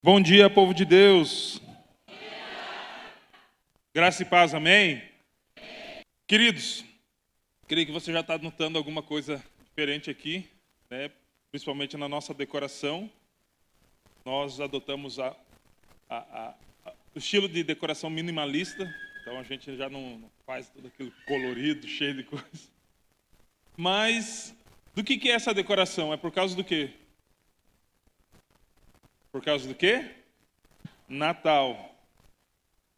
Bom dia, povo de Deus. Graça e paz, amém? Queridos, creio que você já está notando alguma coisa diferente aqui, né? Principalmente na nossa decoração. Nós adotamos o estilo de decoração minimalista, então a gente já não faz tudo aquilo colorido, cheio de coisa. Mas do que é essa decoração? É por causa do quê? Por causa do quê? Natal.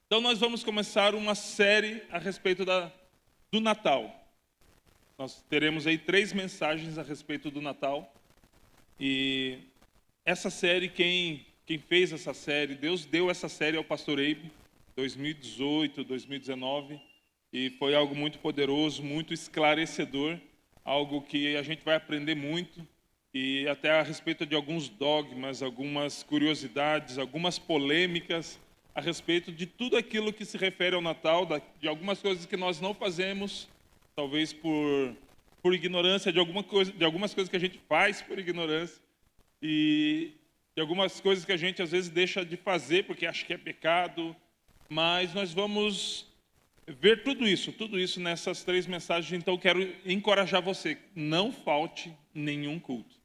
Então nós vamos começar uma série a respeito do Natal. Nós teremos aí 3 mensagens a respeito do Natal. E essa série, quem fez essa série, Deus deu essa série ao pastor Abe, 2018, 2019. E foi algo muito poderoso, muito esclarecedor, algo que a gente vai aprender muito. E até a respeito de alguns dogmas, algumas curiosidades, algumas polêmicas a respeito de tudo aquilo que se refere ao Natal, de algumas coisas que nós não fazemos, talvez por ignorância, de algumas coisas que a gente faz por ignorância, e de algumas coisas que a gente às vezes deixa de fazer porque acha que é pecado, mas nós vamos ver tudo isso nessas 3 mensagens. Então quero encorajar você, não falte nenhum culto.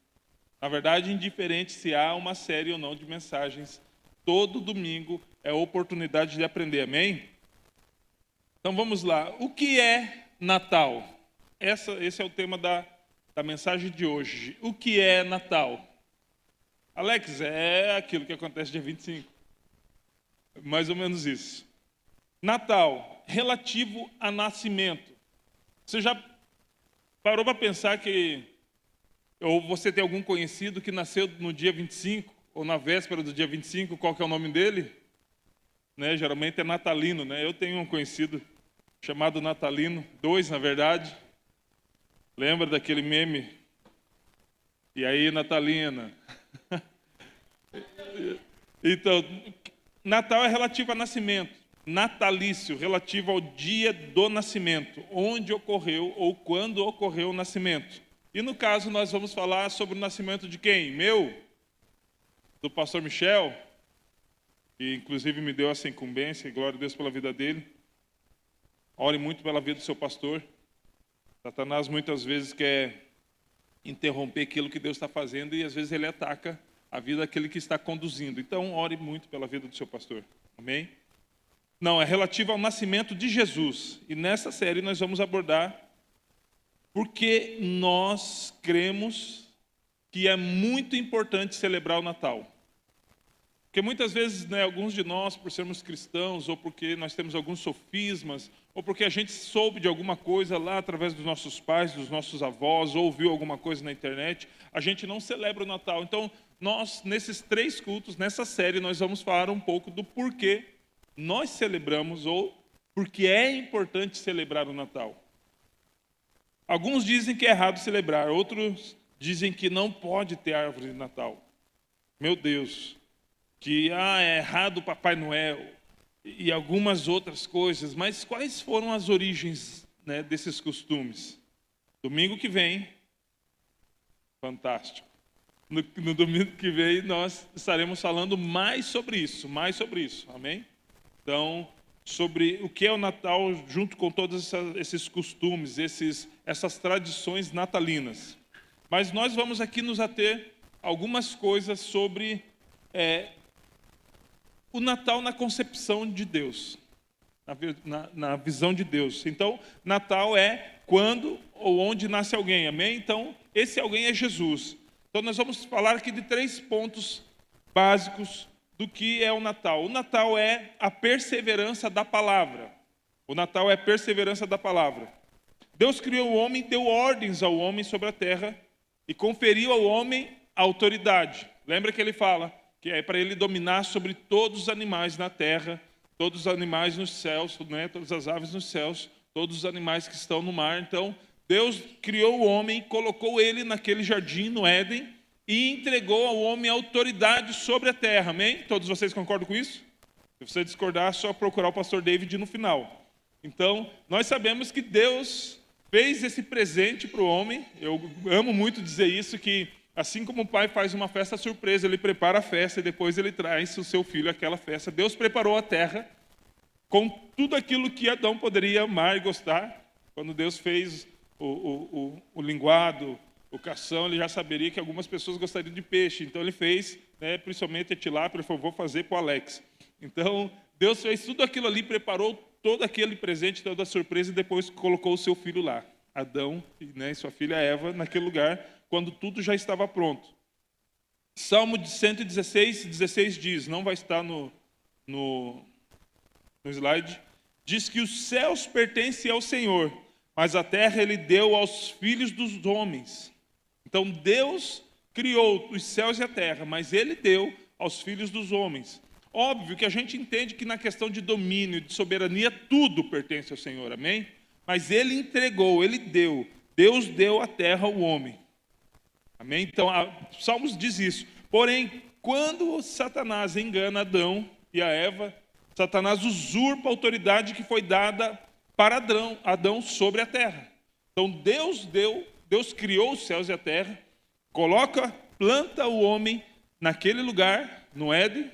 Na verdade, indiferente se há uma série ou não de mensagens, todo domingo é oportunidade de aprender, amém? Então vamos lá. O que é Natal? Esse é o tema da mensagem de hoje. O que é Natal? Alex, é aquilo que acontece dia 25. Mais ou menos isso. Natal, relativo a nascimento. Você já parou para pensar que, ou você tem algum conhecido que nasceu no dia 25, ou na véspera do dia 25, qual que é o nome dele? Né? Geralmente é natalino, né? Eu tenho um conhecido chamado Natalino, 2 na verdade. Lembra daquele meme? E aí, Natalina? Então, Natal é relativo a nascimento. Natalício, relativo ao dia do nascimento, onde ocorreu ou quando ocorreu o nascimento. E no caso nós vamos falar sobre o nascimento de quem? Do pastor Michel, que inclusive me deu essa incumbência, glória a Deus pela vida dele. Ore muito pela vida do seu pastor. Satanás muitas vezes quer interromper aquilo que Deus está fazendo e às vezes ele ataca a vida daquele que está conduzindo. Então ore muito pela vida do seu pastor, amém? Não, é relativo ao nascimento de Jesus. E nessa série nós vamos abordar porque nós cremos que é muito importante celebrar o Natal. Porque muitas vezes, né, alguns de nós, por sermos cristãos, ou porque nós temos alguns sofismas, ou porque a gente soube de alguma coisa lá através dos nossos pais, dos nossos avós, ou ouviu alguma coisa na internet, a gente não celebra o Natal. Então, nós, nesses 3 cultos, nessa série, nós vamos falar um pouco do porquê nós celebramos, ou porque é importante celebrar o Natal. Alguns dizem que é errado celebrar, outros dizem que não pode ter árvore de Natal. Meu Deus, que é errado o Papai Noel e algumas outras coisas, mas quais foram as origens, né, desses costumes? Domingo que vem, fantástico. No domingo que vem nós estaremos falando mais sobre isso, amém? Então, sobre o que é o Natal, junto com todos esses costumes, essas tradições natalinas. Mas nós vamos aqui nos ater a algumas coisas sobre o Natal na concepção de Deus, na visão de Deus. Então, Natal é quando ou onde nasce alguém, amém? Então, esse alguém é Jesus. Então, nós vamos falar aqui de 3 pontos básicos do que é o Natal. O Natal é a perseverança da palavra. O Natal é a perseverança da palavra. Deus criou o homem, deu ordens ao homem sobre a terra e conferiu ao homem a autoridade. Lembra que ele fala que é para ele dominar sobre todos os animais na terra, todos os animais nos céus, né? Todas as aves nos céus, todos os animais que estão no mar. Então, Deus criou o homem, colocou ele naquele jardim, no Éden, e entregou ao homem autoridade sobre a terra, amém? Todos vocês concordam com isso? Se você discordar, é só procurar o pastor David no final. Então, nós sabemos que Deus fez esse presente para o homem. Eu amo muito dizer isso, que Assim como o pai faz uma festa surpresa, ele prepara a festa e depois ele traz o seu filho àquela festa. Deus preparou a terra com tudo aquilo que Adão poderia amar e gostar. Quando Deus fez o linguado, o cação, ele já saberia que algumas pessoas gostariam de peixe. Então ele fez, né, principalmente a tilápia, ele falou, vou fazer para o Alex. Então Deus fez tudo aquilo ali, preparou todo aquele presente, toda a surpresa, e depois colocou o seu filho lá, Adão, né, e sua filha Eva, naquele lugar, quando tudo já estava pronto. Salmo de 116, 16 diz, não vai estar no slide, diz que os céus pertencem ao Senhor, mas a terra ele deu aos filhos dos homens. Então Deus criou os céus e a terra, mas ele deu aos filhos dos homens. Óbvio que a gente entende que na questão de domínio, de soberania, tudo pertence ao Senhor, amém? Mas ele entregou, ele deu. Deus deu a terra ao homem. Amém? Então, Salmos diz isso. Porém, quando Satanás engana Adão e a Eva, Satanás usurpa a autoridade que foi dada para Adão sobre a terra. Então, Deus criou os céus e a terra, planta o homem naquele lugar, no Éden,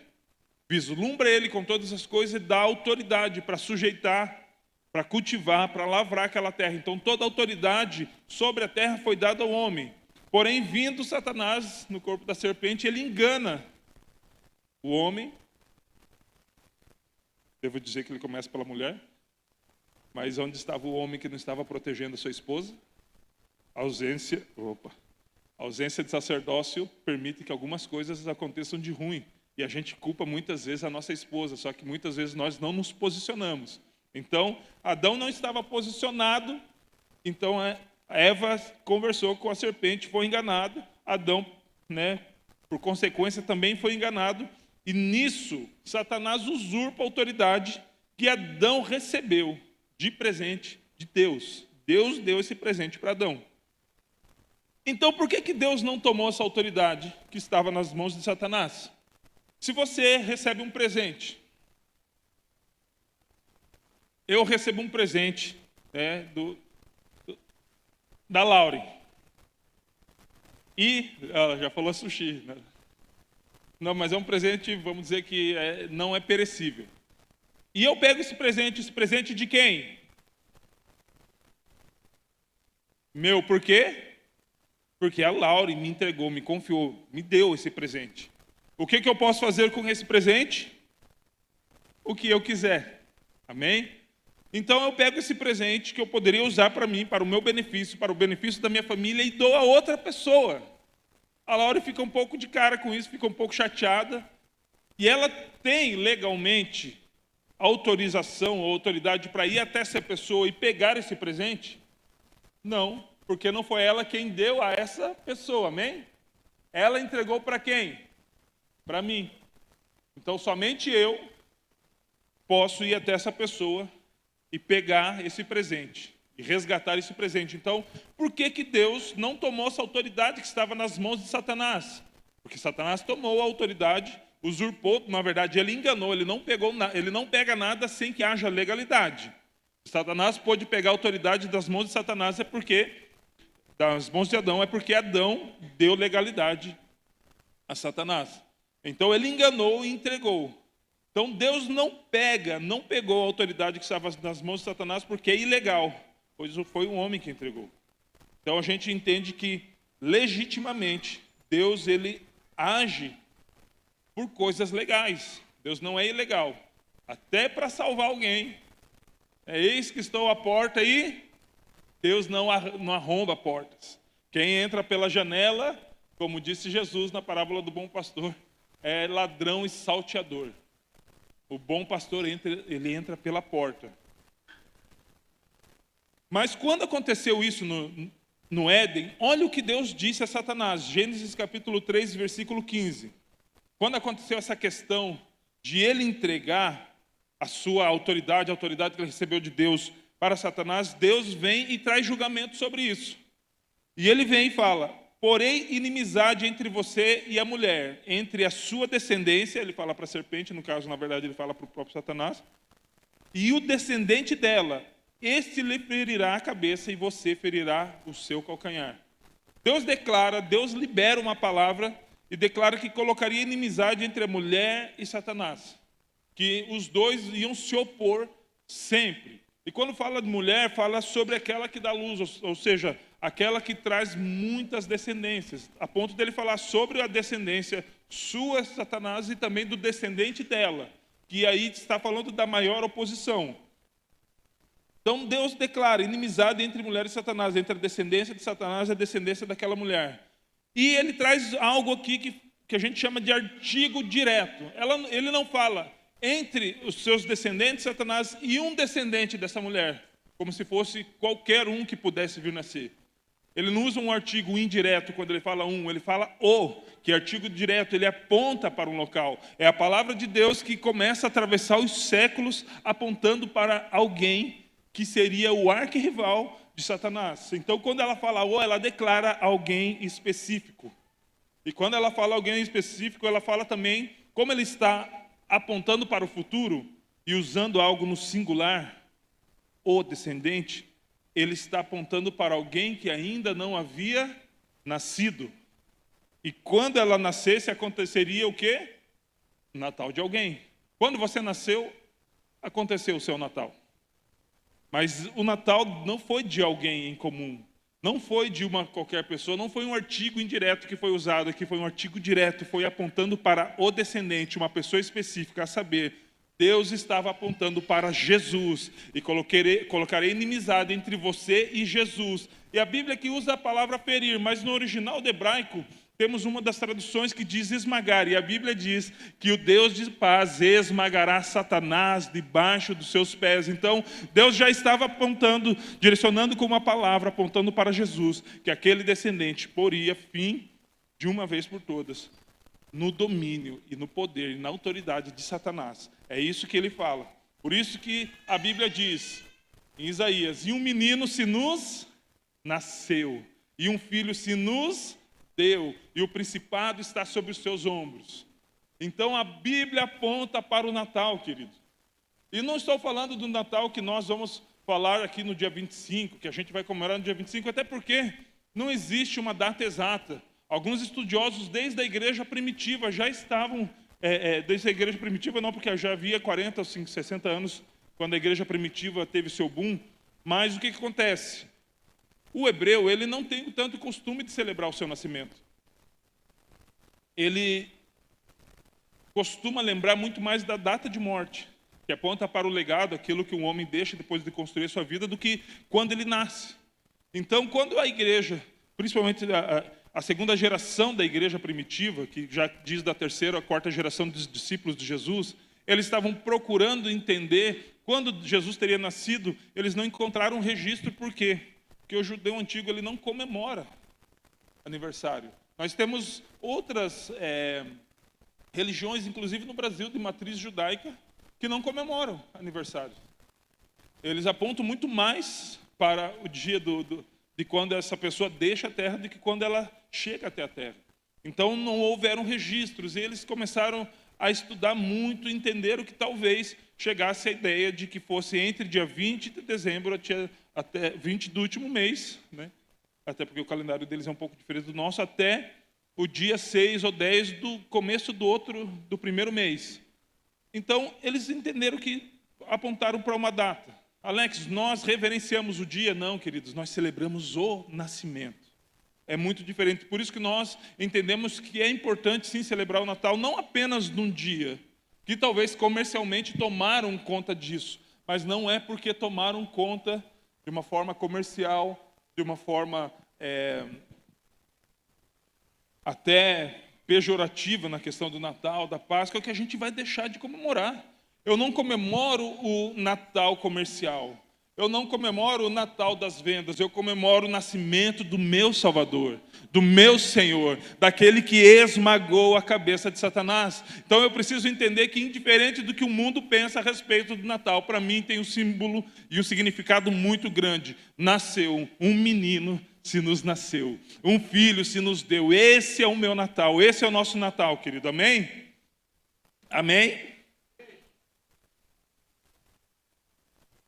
vislumbra ele com todas as coisas e dá autoridade para sujeitar, para cultivar, para lavrar aquela terra. Então, toda a autoridade sobre a terra foi dada ao homem. Porém, vindo Satanás no corpo da serpente, ele engana o homem. Devo dizer que ele começa pela mulher. Mas onde estava o homem que não estava protegendo a sua esposa? A ausência de sacerdócio permite que algumas coisas aconteçam de ruim. E a gente culpa muitas vezes a nossa esposa, só que muitas vezes nós não nos posicionamos. Então, Adão não estava posicionado, então Eva conversou com a serpente, foi enganado. Adão, né, por consequência, também foi enganado. E nisso, Satanás usurpa a autoridade que Adão recebeu de presente de Deus. Deus deu esse presente para Adão. Então, por que Deus não tomou essa autoridade que estava nas mãos de Satanás? Se você recebe um presente, eu recebo um presente, né, da Lauren. E ela já falou sushi, né? Não, mas é um presente, vamos dizer que não é perecível. E eu pego esse presente de quem? Meu, por quê? Porque a Lauren me entregou, me confiou, me deu esse presente. O que eu posso fazer com esse presente? O que eu quiser. Amém? Então eu pego esse presente que eu poderia usar para mim, para o meu benefício, para o benefício da minha família, e dou a outra pessoa. A Laura fica um pouco de cara com isso, fica um pouco chateada. E ela tem legalmente autorização ou autoridade para ir até essa pessoa e pegar esse presente? Não, porque não foi ela quem deu a essa pessoa, amém? Ela entregou para quem? Para mim. Então somente eu posso ir até essa pessoa e pegar esse presente, e resgatar esse presente. Então, por que Deus não tomou essa autoridade que estava nas mãos de Satanás? Porque Satanás tomou a autoridade, usurpou, na verdade ele enganou, ele não pega nada sem que haja legalidade. Satanás pôde pegar a autoridade das mãos de Satanás das mãos de Adão, é porque Adão deu legalidade a Satanás. Então ele enganou e entregou. Então Deus não pegou a autoridade que estava nas mãos de Satanás porque é ilegal, pois foi um homem que entregou. Então a gente entende que legitimamente Deus ele age por coisas legais. Deus não é ilegal. Até para salvar alguém. Eis que estou à porta e Deus não arromba portas. Quem entra pela janela, como disse Jesus na parábola do bom pastor, é ladrão e salteador. O bom pastor ele entra pela porta. Mas quando aconteceu isso no Éden, olha o que Deus disse a Satanás. Gênesis capítulo 3, versículo 15. Quando aconteceu essa questão de ele entregar a sua autoridade, a autoridade que ele recebeu de Deus para Satanás, Deus vem e traz julgamento sobre isso. E ele vem e fala: porém, inimizade entre você e a mulher, entre a sua descendência, ele fala para a serpente, no caso, na verdade, ele fala para o próprio Satanás, e o descendente dela, este lhe ferirá a cabeça e você ferirá o seu calcanhar. Deus declara, Deus libera uma palavra e declara que colocaria inimizade entre a mulher e Satanás, que os dois iam se opor sempre. E quando fala de mulher, fala sobre aquela que dá luz, ou seja, aquela que traz muitas descendências, a ponto dele falar sobre a descendência sua, Satanás, e também do descendente dela, que aí está falando da maior oposição. Então Deus declara inimizade entre mulher e Satanás, entre a descendência de Satanás e a descendência daquela mulher. E ele traz algo aqui que a gente chama de artigo direto. Ele não fala entre os seus descendentes, Satanás, e um descendente dessa mulher, como se fosse qualquer um que pudesse vir nascer. Ele não usa um artigo indireto quando ele fala um, ele fala o, que artigo direto, ele aponta para um local. É a palavra de Deus que começa a atravessar os séculos, apontando para alguém que seria o arquirrival de Satanás. Então, quando ela fala o, ela declara alguém específico. E quando ela fala alguém específico, ela fala também, como ele está apontando para o futuro e usando algo no singular, o descendente, ele está apontando para alguém que ainda não havia nascido. E quando ela nascesse, aconteceria o quê? O Natal de alguém. Quando você nasceu, aconteceu o seu Natal. Mas o Natal não foi de alguém em comum. Não foi de uma qualquer pessoa, não foi um artigo indireto que foi usado aqui, foi um artigo direto, foi apontando para o descendente, uma pessoa específica, a saber, Deus estava apontando para Jesus, e colocarei inimizade entre você e Jesus. E a Bíblia que usa a palavra ferir, mas no original do hebraico, temos uma das traduções que diz esmagar, e a Bíblia diz que o Deus de paz esmagará Satanás debaixo dos seus pés. Então, Deus já estava apontando, direcionando com uma palavra, apontando para Jesus, que aquele descendente poria fim, de uma vez por todas, no domínio e no poder e na autoridade de Satanás. É isso que ele fala. Por isso que a Bíblia diz, em Isaías, e um menino se nos nasceu, e um filho se nos deu, e o principado está sobre os seus ombros. Então a Bíblia aponta para o Natal, querido. E não estou falando do Natal que nós vamos falar aqui no dia 25, que a gente vai comemorar no dia 25, até porque não existe uma data exata. Alguns estudiosos desde a igreja primitiva já estavam, desde a igreja primitiva não, porque já havia 40, 50, 60 anos, quando a igreja primitiva teve seu boom, mas o que acontece? O hebreu, ele não tem tanto costume de celebrar o seu nascimento. Ele costuma lembrar muito mais da data de morte, que aponta para o legado, aquilo que um homem deixa depois de construir a sua vida, do que quando ele nasce. Então, quando a igreja, principalmente a segunda geração da igreja primitiva, que já diz da terceira ou quarta geração dos discípulos de Jesus, eles estavam procurando entender quando Jesus teria nascido, eles não encontraram um registro. Por quê? Porque o judeu antigo ele não comemora aniversário. Nós temos outras religiões, inclusive no Brasil, de matriz judaica, que não comemoram aniversário. Eles apontam muito mais para o dia de quando essa pessoa deixa a terra do que quando ela chega até a terra. Então não houveram registros, e eles começaram a estudar muito, entenderam que talvez chegasse a ideia de que fosse entre dia 20 de dezembro até 20 do último mês, né? Até porque o calendário deles é um pouco diferente do nosso, até o dia 6 ou 10 do começo do primeiro mês. Então, eles entenderam que apontaram para uma data. Alex, nós reverenciamos o dia? Não, queridos, nós celebramos o nascimento. É muito diferente. Por isso que nós entendemos que é importante, sim, celebrar o Natal, não apenas num dia, que talvez comercialmente tomaram conta disso, mas não é porque tomaram conta de uma forma comercial, de uma forma até pejorativa na questão do Natal, da Páscoa, que a gente vai deixar de comemorar. Eu não comemoro o Natal comercial. Eu não comemoro o Natal das vendas. Eu comemoro o nascimento do meu Salvador, do meu Senhor, daquele que esmagou a cabeça de Satanás. Então eu preciso entender que, indiferente do que o mundo pensa a respeito do Natal, para mim tem um símbolo e um significado muito grande. Nasceu um menino, se nos nasceu. Um filho se nos deu. Esse é o meu Natal. Esse é o nosso Natal, querido. Amém? Amém?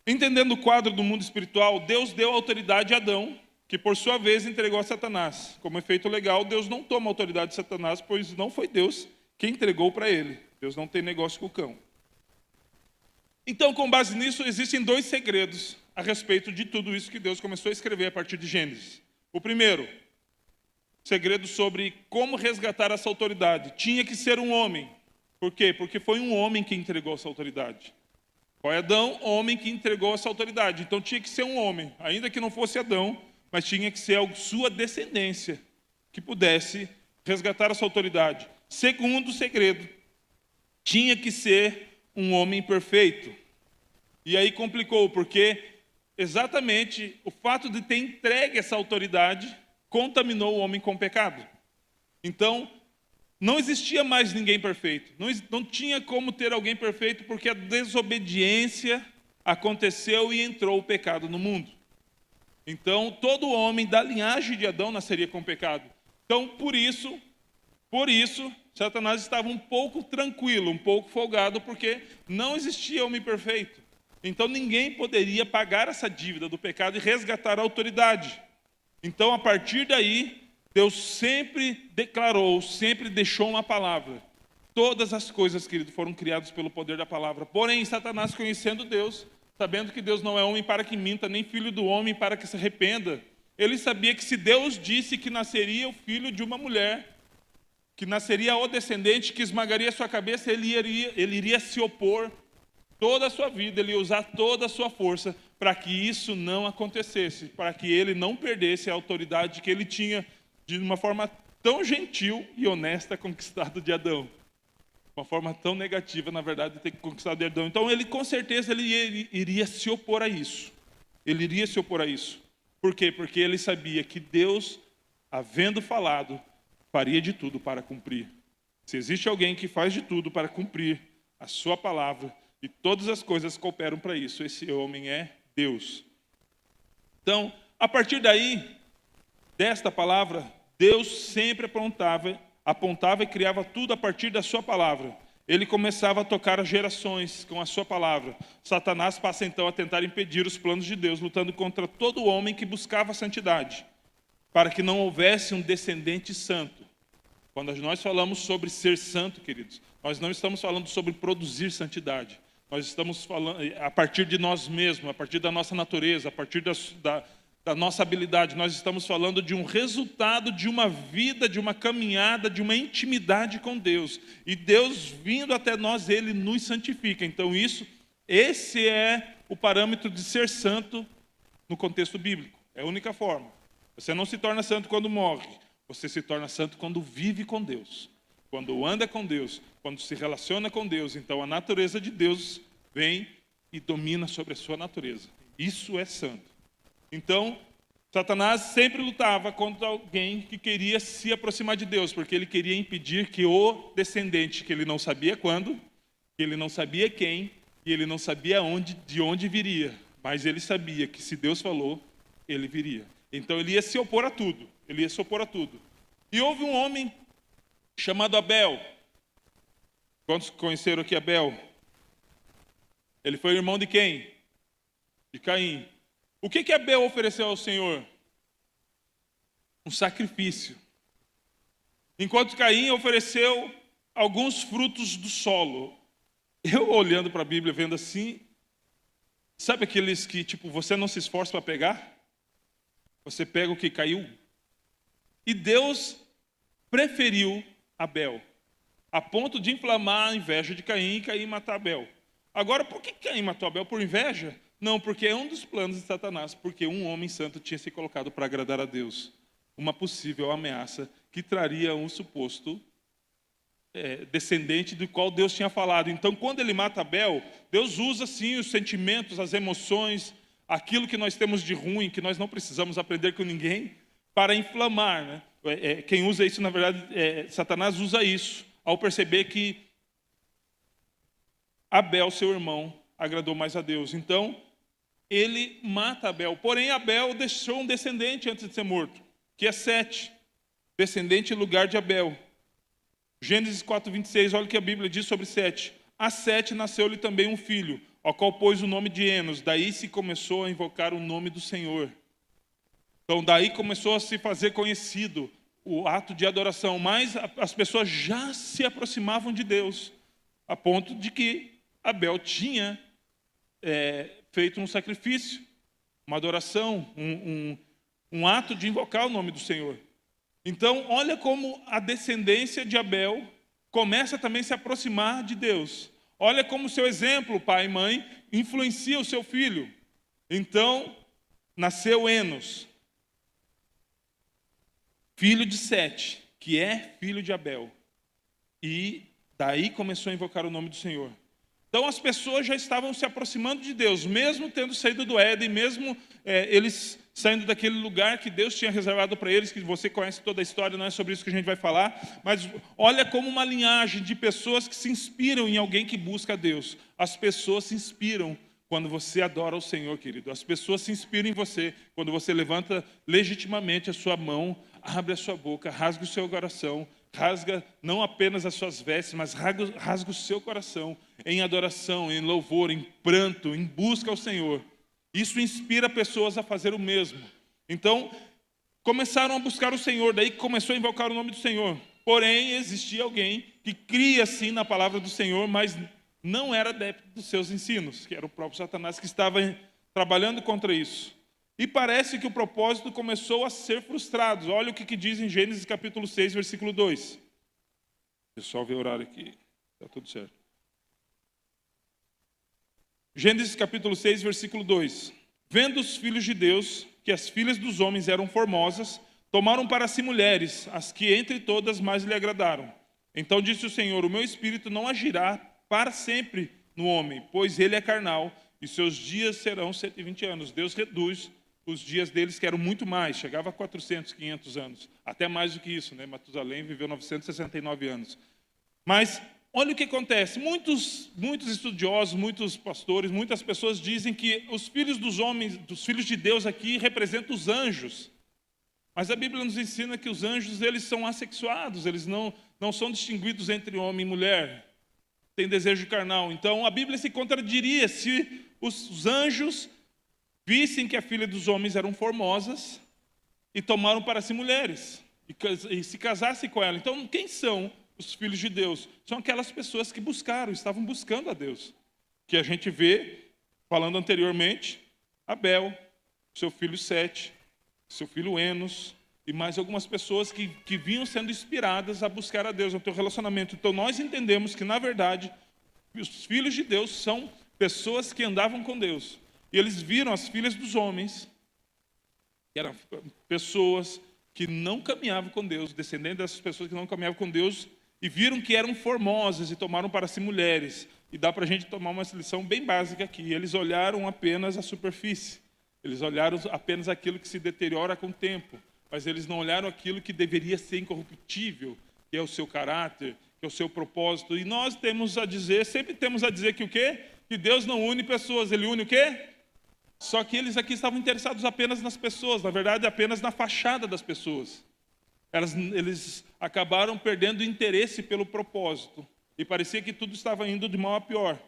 Entendendo o quadro do mundo espiritual, Deus deu autoridade a Adão que por sua vez entregou a Satanás. Como efeito legal, Deus não toma a autoridade de Satanás, pois não foi Deus quem entregou para ele. Deus não tem negócio com o cão. Então, com base nisso, existem dois segredos a respeito de tudo isso que Deus começou a escrever a partir de Gênesis. O primeiro, segredo sobre como resgatar essa autoridade. Tinha que ser um homem. Por quê? Porque foi um homem que entregou essa autoridade. Foi Adão, homem que entregou essa autoridade. Então tinha que ser um homem, ainda que não fosse Adão, mas tinha que ser sua descendência que pudesse resgatar essa autoridade. Segundo segredo, tinha que ser um homem perfeito. E aí complicou, porque exatamente o fato de ter entregue essa autoridade contaminou o homem com o pecado. Então, não existia mais ninguém perfeito. Não tinha como ter alguém perfeito, porque a desobediência aconteceu e entrou o pecado no mundo. Então, todo homem da linhagem de Adão nasceria com pecado. Então, por isso, Satanás estava um pouco tranquilo, um pouco folgado, porque não existia homem perfeito. Então, ninguém poderia pagar essa dívida do pecado e resgatar a autoridade. Então, a partir daí, Deus sempre declarou, sempre deixou uma palavra. Todas as coisas, querido, foram criadas pelo poder da palavra. Porém, Satanás, conhecendo Deus, sabendo que Deus não é homem para que minta, nem filho do homem para que se arrependa, ele sabia que se Deus disse que nasceria o filho de uma mulher, que nasceria o descendente que esmagaria sua cabeça, ele iria se opor toda a sua vida, ele ia usar toda a sua força para que isso não acontecesse, para que ele não perdesse a autoridade que ele tinha de uma forma tão gentil e honesta conquistado de Adão. Uma forma tão negativa, na verdade, de ter conquistado de Adão. Então, ele com certeza ele iria se opor a isso. Ele iria se opor a isso. Por quê? Porque ele sabia que Deus, havendo falado, faria de tudo para cumprir. Se existe alguém que faz de tudo para cumprir a sua palavra, e todas as coisas cooperam para isso, esse homem é Deus. Então, a partir daí, desta palavra, Deus sempre apontava e criava tudo a partir da sua palavra. Ele começava a tocar as gerações com a sua palavra. Satanás passa então a tentar impedir os planos de Deus, lutando contra todo homem que buscava a santidade, para que não houvesse um descendente santo. Quando nós falamos sobre ser santo, queridos, nós não estamos falando sobre produzir santidade. Nós estamos falando a partir de nós mesmos, a partir da nossa natureza, a partir da nossa habilidade. Nós estamos falando de um resultado de uma vida, de uma caminhada, de uma intimidade com Deus. E Deus vindo até nós, Ele nos santifica. Então esse é o parâmetro de ser santo no contexto bíblico. É a única forma. Você não se torna santo quando morre. Você se torna santo quando vive com Deus. Quando anda com Deus, quando se relaciona com Deus. Então a natureza de Deus vem e domina sobre a sua natureza. Isso é santo. Então, Satanás sempre lutava contra alguém que queria se aproximar de Deus, porque ele queria impedir que o descendente, que ele não sabia quando, que ele não sabia quem, e ele não sabia de onde viria, mas ele sabia que se Deus falou, ele viria. Então ele ia se opor a tudo, E houve um homem chamado Abel. Quantos conheceram aqui Abel? Ele foi irmão de quem? De Caim. O que Abel ofereceu ao Senhor? Um sacrifício. Enquanto Caim ofereceu alguns frutos do solo. Eu olhando para a Bíblia, vendo assim, sabe aqueles que, você não se esforça para pegar? Você pega o que caiu. E Deus preferiu Abel, a ponto de inflamar a inveja de Caim e Caim matar Abel. Agora, por que Caim matou Abel? Por inveja? Não, porque é um dos planos de Satanás, porque um homem santo tinha se colocado para agradar a Deus. Uma possível ameaça que traria um suposto descendente do qual Deus tinha falado. Então, quando ele mata Abel, Deus usa sim os sentimentos, as emoções, aquilo que nós temos de ruim, que nós não precisamos aprender com ninguém, para inflamar, né? Quem usa isso, na verdade, Satanás usa isso, ao perceber que Abel, seu irmão, agradou mais a Deus. Então, ele mata Abel. Porém, Abel deixou um descendente antes de ser morto, que é Sete, descendente em lugar de Abel. Gênesis 4:26, olha o que a Bíblia diz sobre Sete. A Sete nasceu-lhe também um filho, ao qual pôs o nome de Enos. Daí se começou a invocar o nome do Senhor. Então daí começou a se fazer conhecido o ato de adoração, mas as pessoas já se aproximavam de Deus, a ponto de que Abel tinha feito um sacrifício, uma adoração, um ato de invocar o nome do Senhor. Então, olha como a descendência de Abel começa também a se aproximar de Deus. Olha como o seu exemplo, pai e mãe, influencia o seu filho. Então, nasceu Enos, filho de Sete, que é filho de Abel. E daí começou a invocar o nome do Senhor. Então as pessoas já estavam se aproximando de Deus, mesmo tendo saído do Éden, mesmo eles saindo daquele lugar que Deus tinha reservado para eles, que você conhece toda a história, não é sobre isso que a gente vai falar, mas olha como uma linhagem de pessoas que se inspiram em alguém que busca a Deus. As pessoas se inspiram quando você adora o Senhor, querido. As pessoas se inspiram em você quando você levanta legitimamente a sua mão, abre a sua boca, rasga o seu coração, rasga não apenas as suas vestes, mas rasga o seu coração em adoração, em louvor, em pranto, em busca ao Senhor. Isso inspira pessoas a fazer o mesmo. Então, começaram a buscar o Senhor, daí começou a invocar o nome do Senhor. Porém, existia alguém que cria sim na palavra do Senhor, mas não era adepto dos seus ensinos, que era o próprio Satanás que estava trabalhando contra isso. E parece que o propósito começou a ser frustrado. Olha o que diz em Gênesis capítulo 6, versículo 2. O pessoal vê o horário aqui. Está tudo certo. Gênesis capítulo 6, versículo 2. Vendo os filhos de Deus que as filhas dos homens eram formosas, tomaram para si mulheres, as que entre todas mais lhe agradaram. Então disse o Senhor: o meu espírito não agirá para sempre no homem, pois ele é carnal, e seus dias serão 120 anos. Deus reduz os dias deles, que eram muito mais, chegava a 400, 500 anos, até mais do que isso, né? Matusalém viveu 969 anos. Mas olha o que acontece, muitos estudiosos, muitos pastores, muitas pessoas dizem que os filhos dos homens, dos filhos de Deus aqui, representam os anjos. Mas a Bíblia nos ensina que os anjos, eles são assexuados, eles não são distinguidos entre homem e mulher, tem desejo carnal. Então a Bíblia se contradiria se os anjos vissem que a filha dos homens eram formosas e tomaram para si mulheres e se casassem com ela. Então, quem são os filhos de Deus? São aquelas pessoas que estavam buscando a Deus. Que a gente vê, falando anteriormente, Abel, seu filho Sete, seu filho Enos, e mais algumas pessoas que vinham sendo inspiradas a buscar a Deus no teu relacionamento. Então, nós entendemos que, na verdade, os filhos de Deus são pessoas que andavam com Deus. E eles viram as filhas dos homens, que eram pessoas que não caminhavam com Deus, descendentes dessas pessoas que não caminhavam com Deus, e viram que eram formosas e tomaram para si mulheres. E dá para a gente tomar uma lição bem básica aqui. Eles olharam apenas a superfície, eles olharam apenas aquilo que se deteriora com o tempo, mas eles não olharam aquilo que deveria ser incorruptível, que é o seu caráter, que é o seu propósito. E nós sempre temos a dizer que o quê? Que Deus não une pessoas, Ele une o quê? Só que eles aqui estavam interessados apenas nas pessoas, na verdade, apenas na fachada das pessoas. Eles acabaram perdendo o interesse pelo propósito. E parecia que tudo estava indo de mal a pior.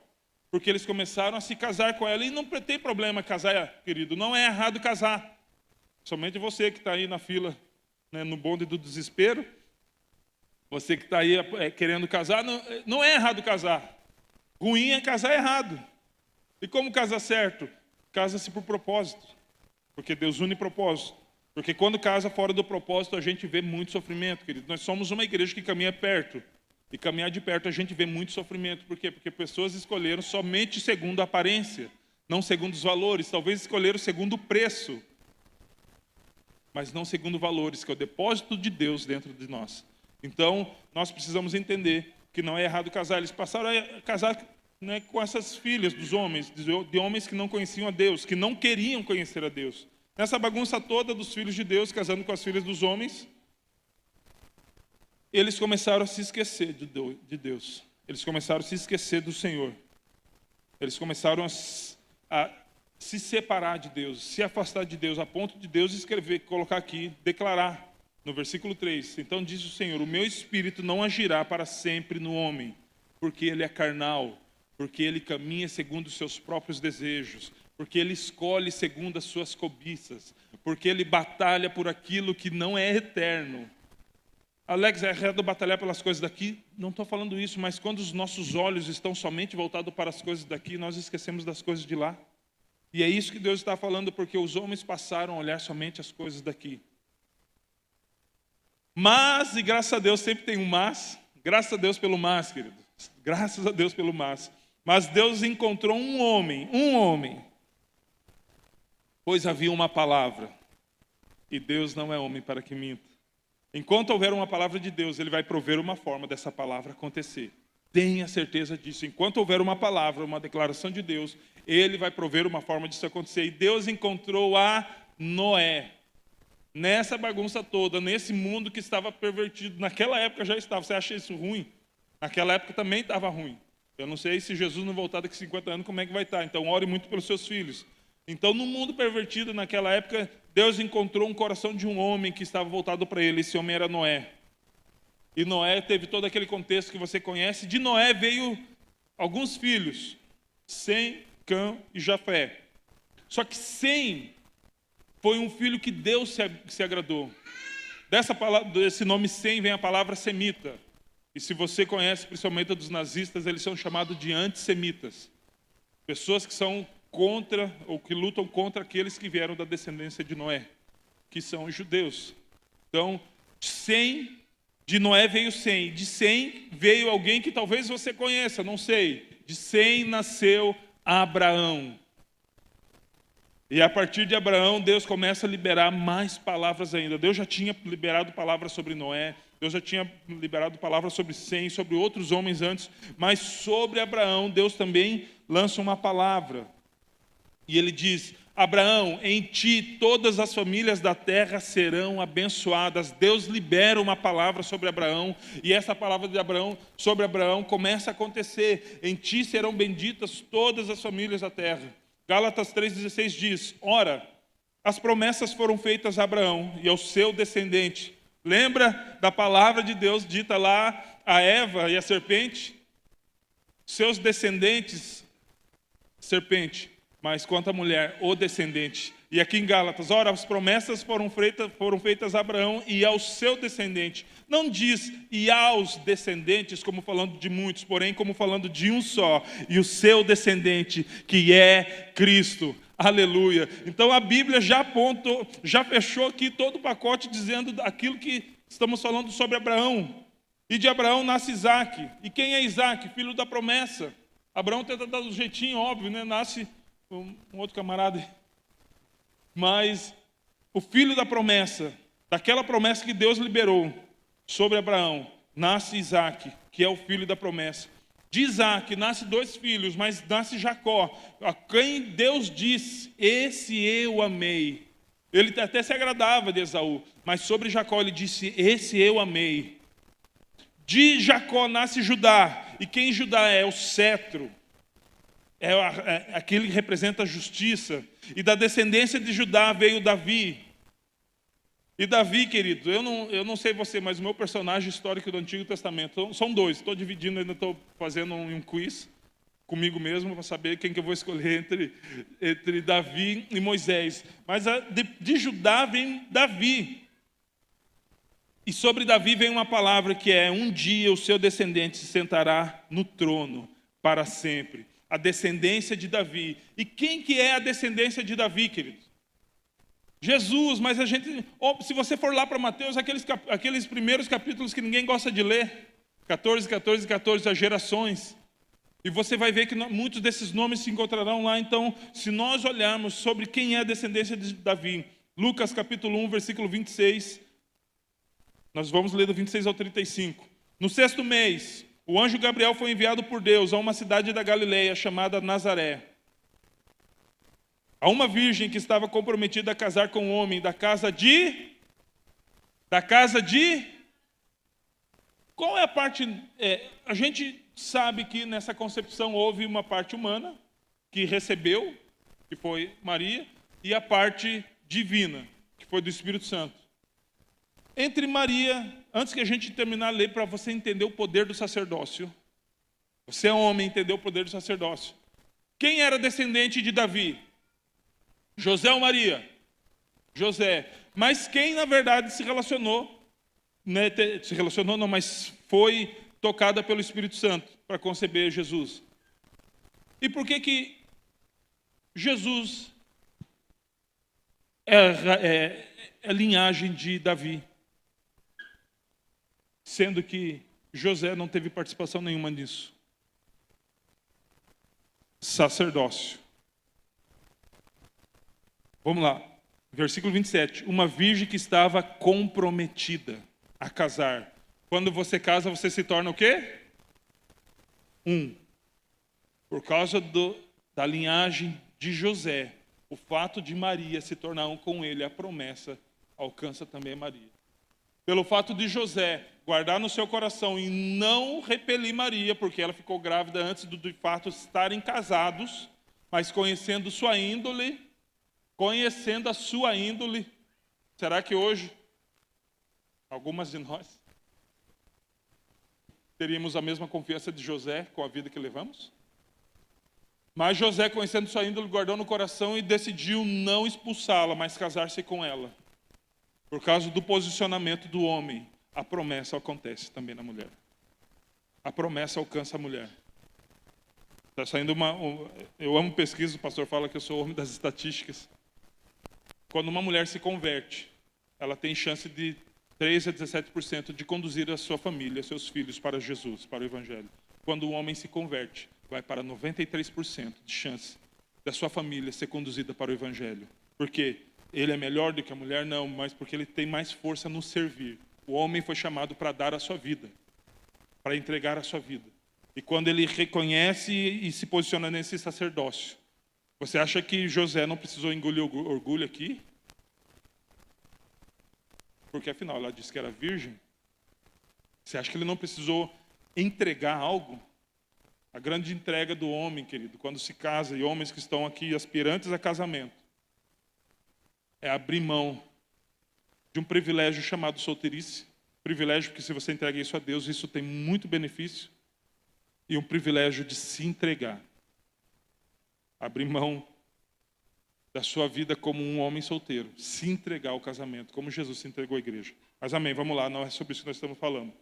Porque eles começaram a se casar com ela. E não tem problema casar, querido. Não é errado casar. Somente você que está aí na fila, né, no bonde do desespero. Você que está aí querendo casar. Não é errado casar. Ruim é casar errado. E como casar certo? Casa-se por propósito, porque Deus une propósito. Porque quando casa fora do propósito, a gente vê muito sofrimento, querido. Nós somos uma igreja que caminha perto, e caminhar de perto a gente vê muito sofrimento. Por quê? Porque pessoas escolheram somente segundo a aparência, não segundo os valores. Talvez escolheram segundo o preço, mas não segundo valores, que é o depósito de Deus dentro de nós. Então, nós precisamos entender que não é errado casar. Eles passaram a casar, né, com essas filhas dos homens, de homens que não conheciam a Deus, que não queriam conhecer a Deus. Nessa bagunça toda dos filhos de Deus, casando com as filhas dos homens, eles começaram a se esquecer de Deus. Eles começaram a se esquecer do Senhor. Eles começaram a se separar de Deus, se afastar de Deus, a ponto de Deus colocar aqui, declarar, no versículo 3. Então diz o Senhor: o meu espírito não agirá para sempre no homem, porque ele é carnal, porque ele caminha segundo os seus próprios desejos, porque ele escolhe segundo as suas cobiças, porque ele batalha por aquilo que não é eterno. Alex, é errado batalhar pelas coisas daqui? Não estou falando isso, mas quando os nossos olhos estão somente voltados para as coisas daqui, nós esquecemos das coisas de lá. E é isso que Deus está falando, porque os homens passaram a olhar somente as coisas daqui. Mas, e graças a Deus sempre tem um mas, graças a Deus pelo mas, queridos, graças a Deus pelo mas. Mas Deus encontrou um homem, pois havia uma palavra, e Deus não é homem para que minta. Enquanto houver uma palavra de Deus, Ele vai prover uma forma dessa palavra acontecer. Tenha certeza disso. Enquanto houver uma palavra, uma declaração de Deus, Ele vai prover uma forma disso acontecer. E Deus encontrou a Noé. Nessa bagunça toda, nesse mundo que estava pervertido. Naquela época já estava. Você acha isso ruim? Naquela época também estava ruim. Eu não sei se Jesus não voltar daqui a 50 anos, como é que vai estar. Então, ore muito pelos seus filhos. Então, no mundo pervertido, naquela época, Deus encontrou um coração de um homem que estava voltado para ele. Esse homem era Noé. E Noé teve todo aquele contexto que você conhece. De Noé veio alguns filhos, Sem, Cã e Jafé. Só que Sem foi um filho que Deus se agradou. Desse nome Sem vem a palavra semita. E se você conhece, principalmente dos nazistas, eles são chamados de antissemitas. Pessoas que são contra, ou que lutam contra aqueles que vieram da descendência de Noé, que são os judeus. Então, de Noé veio Sem. De Sem veio alguém que talvez você conheça, não sei. De Sem nasceu Abraão. E a partir de Abraão, Deus começa a liberar mais palavras ainda. Deus já tinha liberado palavras sobre Noé, Deus já tinha liberado palavras sobre Sem, sobre outros homens antes, mas sobre Abraão, Deus também lança uma palavra. E ele diz: Abraão, em ti todas as famílias da terra serão abençoadas. Deus libera uma palavra sobre Abraão, e essa palavra de Abraão sobre Abraão começa a acontecer. Em ti serão benditas todas as famílias da terra. Gálatas 3,16 diz: ora, as promessas foram feitas a Abraão e ao seu descendente. Lembra da palavra de Deus dita lá a Eva e a serpente? Seus descendentes, serpente, mas quanto à mulher, o descendente. E aqui em Gálatas, ora, as promessas foram feitas a Abraão e ao seu descendente. Não diz e aos descendentes, como falando de muitos, porém como falando de um só, e o seu descendente, que é Cristo. Aleluia. Então a Bíblia já apontou, já fechou aqui todo o pacote dizendo aquilo que estamos falando sobre Abraão. E de Abraão nasce Isaac. E quem é Isaac? Filho da promessa. Abraão tenta dar do jeitinho óbvio, né? Nasce um outro camarada. Mas o filho da promessa, daquela promessa que Deus liberou sobre Abraão, nasce Isaac, que é o filho da promessa. De Isaac nasce 2 filhos, mas nasce Jacó, a quem Deus diz: esse eu amei. Ele até se agradava de Esaú, mas sobre Jacó ele disse: esse eu amei. De Jacó nasce Judá, e quem Judá é? O cetro. É aquele que representa a justiça. E da descendência de Judá veio Davi. E Davi, querido, eu não sei você, mas o meu personagem histórico do Antigo Testamento, são 2, estou dividindo, ainda estou fazendo um quiz comigo mesmo, para saber quem que eu vou escolher entre Davi e Moisés. Mas de Judá vem Davi. E sobre Davi vem uma palavra que é: um dia o seu descendente se sentará no trono para sempre. A descendência de Davi. E quem que é a descendência de Davi, querido? Jesus, mas a gente, se você for lá para Mateus, aqueles primeiros capítulos que ninguém gosta de ler, 14, 14, 14, as gerações, e você vai ver que muitos desses nomes se encontrarão lá. Então, se nós olharmos sobre quem é a descendência de Davi, Lucas capítulo 1, versículo 26, nós vamos ler do 26 ao 35. No 6º mês, o anjo Gabriel foi enviado por Deus a uma cidade da Galileia chamada Nazaré, a uma virgem que estava comprometida a casar com um homem da casa de... Qual é a parte... a gente sabe que nessa concepção houve uma parte humana que recebeu, que foi Maria, e a parte divina, que foi do Espírito Santo. Entre Maria, antes que a gente terminar a ler, para você entender o poder do sacerdócio, você é homem, entendeu o poder do sacerdócio. Quem era descendente de Davi? José ou Maria? José. Mas quem, na verdade, se relacionou, né, não, mas foi tocada pelo Espírito Santo para conceber Jesus. E por que Jesus é linhagem de Davi, sendo que José não teve participação nenhuma nisso? Sacerdócio. Vamos lá, versículo 27. Uma virgem que estava comprometida a casar. Quando você casa, você se torna o quê? Por causa da linhagem de José, o fato de Maria se tornar um com ele, a promessa alcança também Maria. Pelo fato de José guardar no seu coração e não repelir Maria, porque ela ficou grávida antes de fato estarem casados, mas conhecendo a sua índole, será que hoje, algumas de nós, teríamos a mesma confiança de José com a vida que levamos? Mas José, conhecendo sua índole, guardou no coração e decidiu não expulsá-la, mas casar-se com ela. Por causa do posicionamento do homem, a promessa acontece também na mulher. A promessa alcança a mulher. Está saindo eu amo pesquisa, o pastor fala que eu sou o homem das estatísticas. Quando uma mulher se converte, ela tem chance de 13 a 17% de conduzir a sua família, seus filhos para Jesus, para o Evangelho. Quando o homem se converte, vai para 93% de chance da sua família ser conduzida para o Evangelho. Por quê? Ele é melhor do que a mulher? Não, mas porque ele tem mais força no servir. O homem foi chamado para dar a sua vida, para entregar a sua vida. E quando ele reconhece e se posiciona nesse sacerdócio, você acha que José não precisou engolir orgulho aqui? Porque afinal ela disse que era virgem. Você acha que ele não precisou entregar algo? A grande entrega do homem, querido, quando se casa, e homens que estão aqui aspirantes a casamento, é abrir mão de um privilégio chamado solteirice. Privilégio porque se você entrega isso a Deus, isso tem muito benefício. E um privilégio de se entregar. Abrir mão da sua vida como um homem solteiro. Se entregar ao casamento, como Jesus se entregou à igreja. Mas amém, vamos lá, não é sobre isso que nós estamos falando.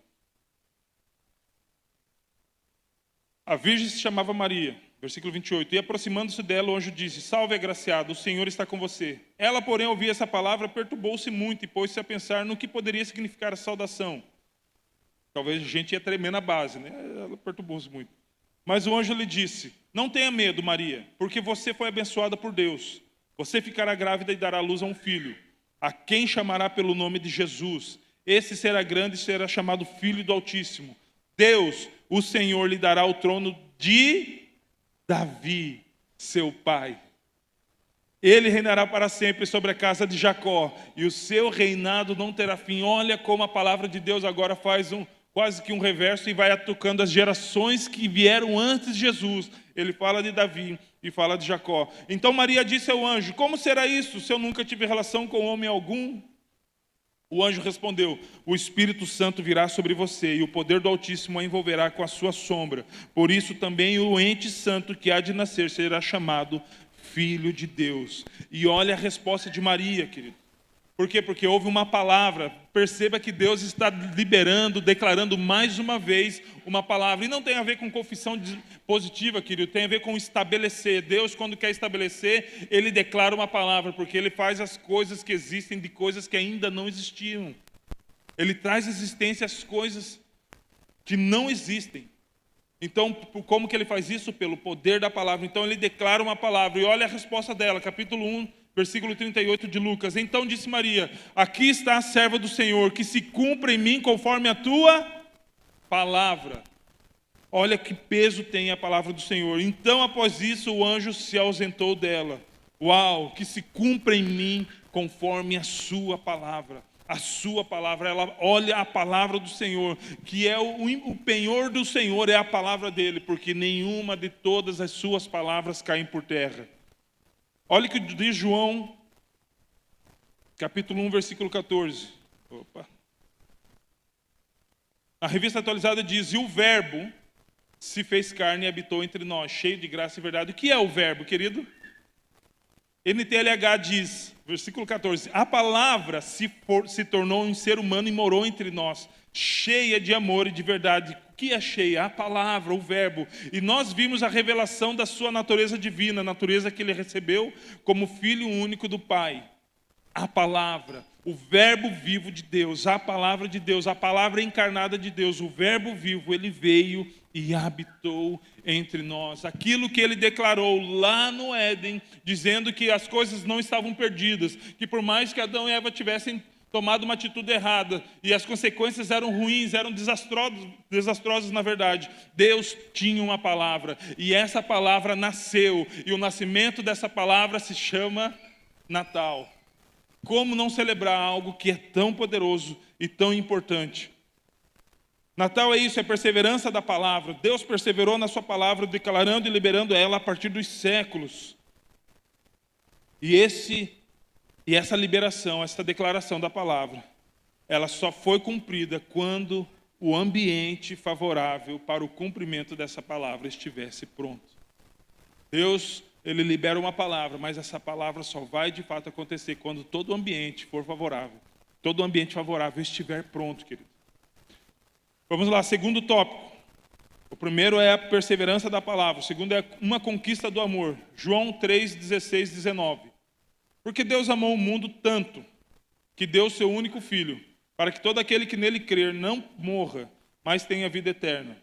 A virgem se chamava Maria, versículo 28. E aproximando-se dela, o anjo disse: Salve, agraciada, o Senhor está com você. Ela, porém, ao ouvir essa palavra, perturbou-se muito e pôs-se a pensar no que poderia significar a saudação. Talvez a gente ia tremer na base, né? Ela perturbou-se muito. Mas o anjo lhe disse: Não tenha medo, Maria, porque você foi abençoada por Deus. Você ficará grávida e dará à luz a um filho, a quem chamará pelo nome de Jesus. Esse será grande e será chamado Filho do Altíssimo. Deus, o Senhor, lhe dará o trono de Davi, seu pai. Ele reinará para sempre sobre a casa de Jacó, e o seu reinado não terá fim. Olha como a palavra de Deus agora faz quase que um reverso e vai tocando as gerações que vieram antes de Jesus. Ele fala de Davi e fala de Jacó. Então Maria disse ao anjo: Como será isso, se eu nunca tive relação com homem algum? O anjo respondeu: O Espírito Santo virá sobre você, e o poder do Altíssimo a envolverá com a sua sombra. Por isso também o ente santo que há de nascer será chamado Filho de Deus. E olha a resposta de Maria, querido. Por quê? Porque houve uma palavra. Perceba que Deus está liberando, declarando mais uma vez uma palavra. E não tem a ver com confissão positiva, querido. Tem a ver com estabelecer. Deus, quando quer estabelecer, Ele declara uma palavra. Porque Ele faz as coisas que existem de coisas que ainda não existiam. Ele traz existência às coisas que não existem. Então, como que Ele faz isso? Pelo poder da palavra. Então, Ele declara uma palavra. E olha a resposta dela, capítulo 1. Versículo 38 de Lucas. Então disse Maria: Aqui está a serva do Senhor, que se cumpra em mim conforme a tua palavra. Olha que peso tem a palavra do Senhor. Então, após isso, o anjo se ausentou dela. Uau, que se cumpra em mim conforme a sua palavra. A sua palavra, ela olha a palavra do Senhor, que é o penhor do Senhor, é a palavra dele, porque nenhuma de todas as suas palavras caem por terra. Olha o que diz João, capítulo 1, versículo 14. A revista atualizada diz: E o verbo se fez carne e habitou entre nós, cheio de graça e verdade. O que é o verbo, querido? NTLH diz, versículo 14: a palavra se tornou um ser humano e morou entre nós, cheia de amor e de verdade. O que é cheia? A palavra, o verbo. E nós vimos a revelação da sua natureza divina, a natureza que ele recebeu como filho único do Pai. A palavra, o verbo vivo de Deus, a palavra de Deus, a palavra encarnada de Deus, o verbo vivo, ele veio e habitou entre nós. Aquilo que ele declarou lá no Éden, dizendo que as coisas não estavam perdidas, que por mais que Adão e Eva tivessem tomado uma atitude errada, e as consequências eram ruins, eram desastrosas na verdade, Deus tinha uma palavra, e essa palavra nasceu, e o nascimento dessa palavra se chama Natal. Como não celebrar algo que é tão poderoso e tão importante? Natal é isso, é perseverança da palavra. Deus perseverou na sua palavra, declarando e liberando ela a partir dos séculos. E essa liberação, essa declaração da palavra, ela só foi cumprida quando o ambiente favorável para o cumprimento dessa palavra estivesse pronto. Deus, ele libera uma palavra, mas essa palavra só vai de fato acontecer quando todo o ambiente for favorável. Todo o ambiente favorável estiver pronto, querido. Vamos lá, segundo tópico. O primeiro é a perseverança da palavra. O segundo é uma conquista do amor. João 3, 16, 19. Porque Deus amou o mundo tanto, que deu o seu único filho, para que todo aquele que nele crer não morra, mas tenha vida eterna.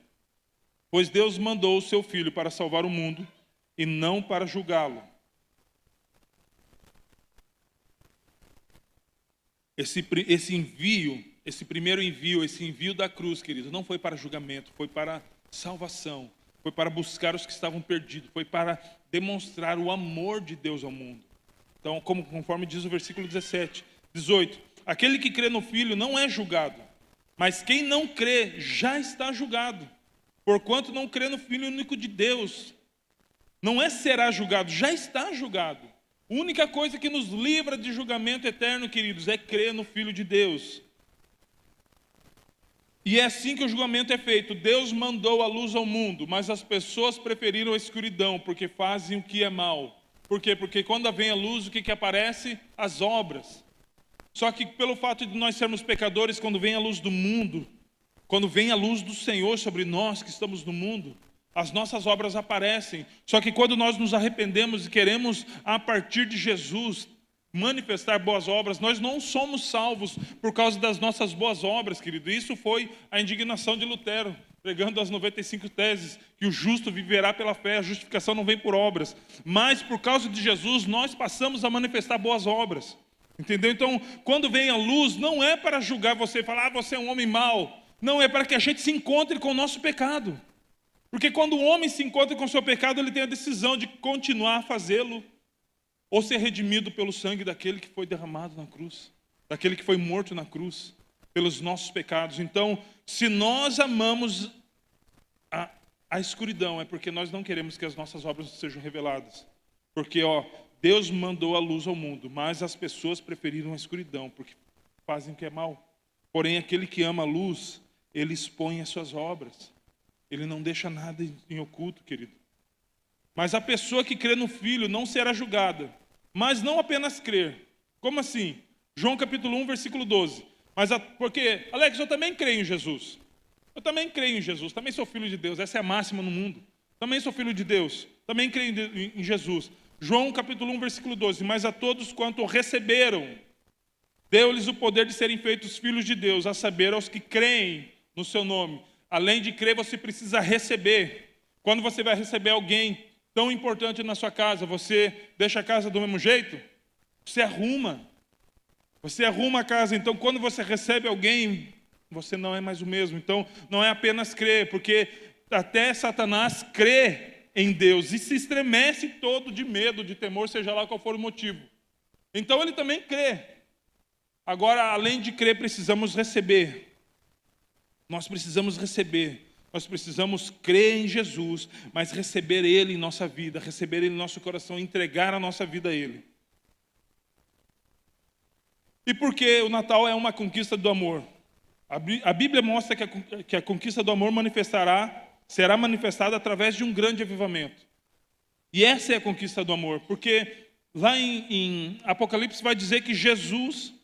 Pois Deus mandou o seu filho para salvar o mundo, e não para julgá-lo. Esse primeiro envio, esse envio da cruz, querido, não foi para julgamento, foi para salvação, foi para buscar os que estavam perdidos, foi para demonstrar o amor de Deus ao mundo. Então, conforme diz o versículo 17, 18, aquele que crê no Filho não é julgado, mas quem não crê já está julgado, porquanto não crê no Filho único de Deus. Não é será julgado, já está julgado. A única coisa que nos livra de julgamento eterno, queridos, é crer no Filho de Deus. E é assim que o julgamento é feito. Deus mandou a luz ao mundo, mas as pessoas preferiram a escuridão, porque fazem o que é mal. Por quê? Porque quando vem a luz, o que aparece? As obras. Só que pelo fato de nós sermos pecadores, quando vem a luz do mundo, quando vem a luz do Senhor sobre nós que estamos no mundo, as nossas obras aparecem. Só que quando nós nos arrependemos e queremos, a partir de Jesus, manifestar boas obras, nós não somos salvos por causa das nossas boas obras, querido. Isso foi a indignação de Lutero, pregando as 95 teses, que o justo viverá pela fé, a justificação não vem por obras. Mas por causa de Jesus, nós passamos a manifestar boas obras. Entendeu? Então, quando vem a luz, não é para julgar você e falar, você é um homem mau. Não, é para que a gente se encontre com o nosso pecado. Porque quando o homem se encontra com o seu pecado, ele tem a decisão de continuar a fazê-lo ou ser redimido pelo sangue daquele que foi derramado na cruz, daquele que foi morto na cruz, pelos nossos pecados. Então, se nós amamos a escuridão, é porque nós não queremos que as nossas obras sejam reveladas. Porque, Deus mandou a luz ao mundo, mas as pessoas preferiram a escuridão, porque fazem o que é mal. Porém, aquele que ama a luz, ele expõe as suas obras. Ele não deixa nada em oculto, querido. Mas a pessoa que crê no Filho não será julgada. Mas não apenas crer. Como assim? João capítulo 1, versículo 12. Porque, Alex, eu também creio em Jesus. Eu também creio em Jesus. Também sou filho de Deus. Essa é a máxima no mundo. Também sou filho de Deus. Também creio em Jesus. João capítulo 1, versículo 12. Mas a todos quanto receberam, deu-lhes o poder de serem feitos filhos de Deus, a saber, aos que creem no seu nome. Além de crer, você precisa receber. Quando você vai receber alguém tão importante na sua casa, você deixa a casa do mesmo jeito? Você arruma. Você arruma a casa. Então, quando você recebe alguém, você não é mais o mesmo. Então, não é apenas crer, porque até Satanás crê em Deus e se estremece todo de medo, de temor, seja lá qual for o motivo. Então, ele também crê. Agora, além de crer, precisamos receber. Nós precisamos receber, nós precisamos crer em Jesus, mas receber Ele em nossa vida, receber Ele em nosso coração, entregar a nossa vida a Ele. E por que o Natal é uma conquista do amor? A Bíblia mostra que a conquista do amor será manifestada através de um grande avivamento. E essa é a conquista do amor, porque Lá em Apocalipse vai dizer que Jesus,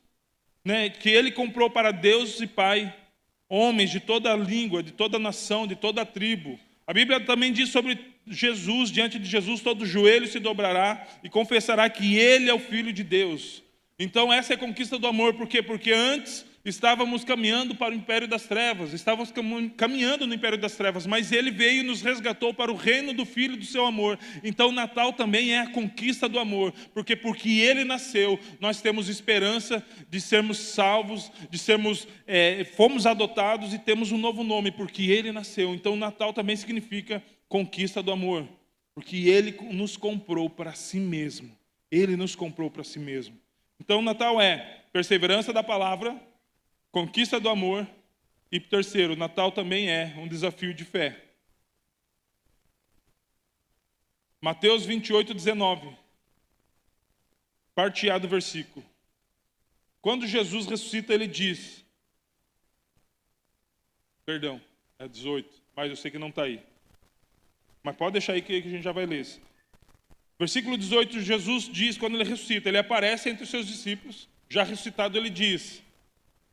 né, que ele comprou para Deus e Pai homens de toda a língua, de toda a nação, de toda a tribo. A Bíblia também diz sobre Jesus, diante de Jesus todo joelho se dobrará e confessará que ele é o Filho de Deus. Então essa é a conquista do amor, por quê? Porque antes estávamos caminhando para o império das trevas, estávamos caminhando no império das trevas, mas ele veio e nos resgatou para o reino do Filho do seu amor. Então o Natal também é a conquista do amor, porque ele nasceu, nós temos esperança de sermos salvos, fomos adotados e temos um novo nome, porque ele nasceu. Então o Natal também significa conquista do amor, porque ele nos comprou para si mesmo. Ele nos comprou para si mesmo. Então o Natal é perseverança da palavra, conquista do amor, e terceiro, o Natal também é um desafio de fé. Mateus 28, 19. Parte A do versículo. Quando Jesus ressuscita, ele diz... Perdão, é 18, mas eu sei que não está aí. Mas pode deixar aí que a gente já vai ler isso. Versículo 18, Jesus diz, quando ele ressuscita, ele aparece entre os seus discípulos, já ressuscitado ele diz...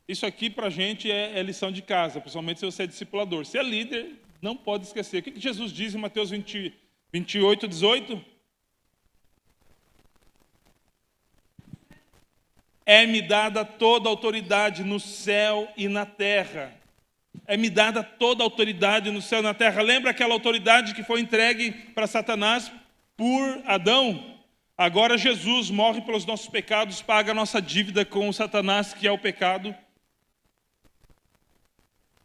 Isso aqui para a gente é lição de casa, principalmente se você é discipulador. Se é líder, não pode esquecer. O que Jesus diz em Mateus 28, 18? É-me dada toda a autoridade no céu e na terra. É-me dada toda a autoridade no céu e na terra. Lembra aquela autoridade que foi entregue para Satanás por Adão? Agora Jesus morre pelos nossos pecados, paga a nossa dívida com o Satanás, que é o pecado.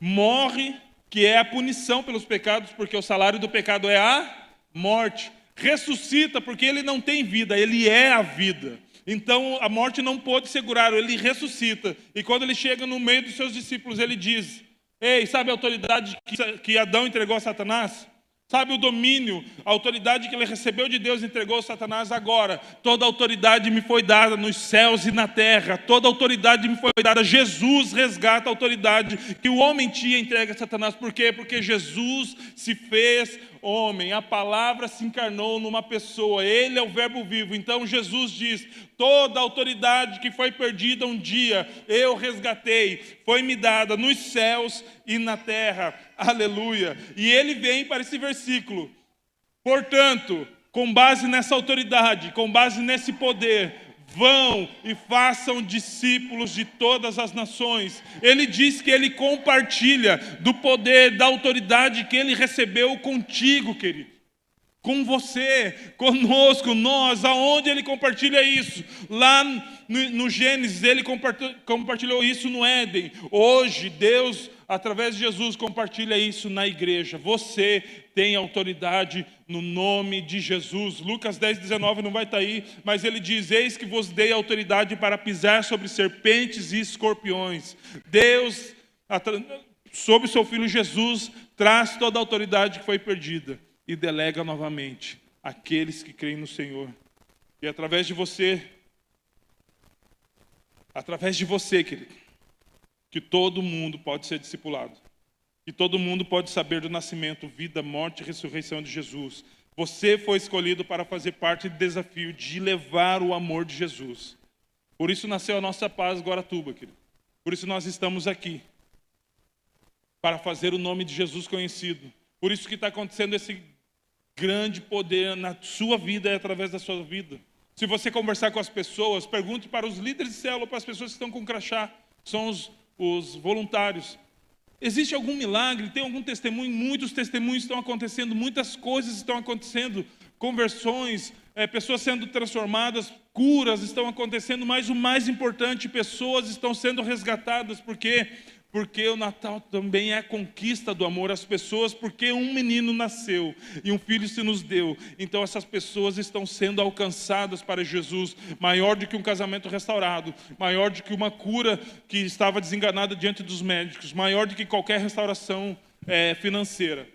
Morre, que é a punição pelos pecados, porque o salário do pecado é a morte. Ressuscita, porque ele não tem vida, ele é a vida. Então a morte não pôde segurá-lo, ele ressuscita. E quando ele chega no meio dos seus discípulos, ele diz: ei, sabe a autoridade que Adão entregou a Satanás? Sabe o domínio, a autoridade que ele recebeu de Deus entregou a Satanás agora? Toda autoridade me foi dada nos céus e na terra. Toda autoridade me foi dada. Jesus resgata a autoridade que o homem tinha entregue a Satanás. Por quê? Porque Jesus se fez homem. A palavra se encarnou numa pessoa. Ele é o verbo vivo. Então Jesus diz: toda a autoridade que foi perdida um dia, eu resgatei. Foi-me dada nos céus e na terra. Aleluia. E ele vem para esse versículo. Portanto, com base nessa autoridade, com base nesse poder, vão e façam discípulos de todas as nações. Ele diz que ele compartilha do poder, da autoridade que ele recebeu contigo, querido. Com você, conosco, nós, aonde ele compartilha isso? Lá no Gênesis, ele compartilhou isso no Éden. Hoje, Deus, através de Jesus, compartilha isso na igreja. Você tem autoridade no nome de Jesus. Lucas 10, 19 não vai estar aí, mas ele diz: eis que vos dei autoridade para pisar sobre serpentes e escorpiões. Deus, sob seu Filho Jesus, traz toda a autoridade que foi perdida e delega novamente àqueles que creem no Senhor. E através de você, querido, que todo mundo pode ser discipulado, que todo mundo pode saber do nascimento, vida, morte e ressurreição de Jesus. Você foi escolhido para fazer parte do desafio de levar o amor de Jesus. Por isso nasceu a nossa Paz Guaratuba, querido. Por isso nós estamos aqui, para fazer o nome de Jesus conhecido. Por isso que está acontecendo esse grande poder na sua vida e através da sua vida. Se você conversar com as pessoas, pergunte para os líderes de célula, para as pessoas que estão com crachá, são os voluntários. Existe algum milagre? Tem algum testemunho? Muitos testemunhos estão acontecendo, muitas coisas estão acontecendo, conversões, pessoas sendo transformadas, curas estão acontecendo, mas o mais importante, pessoas estão sendo resgatadas, porque o Natal também é a conquista do amor às pessoas, porque um menino nasceu e um filho se nos deu. Então essas pessoas estão sendo alcançadas para Jesus, maior do que um casamento restaurado, maior do que uma cura que estava desenganada diante dos médicos, maior do que qualquer restauração financeira.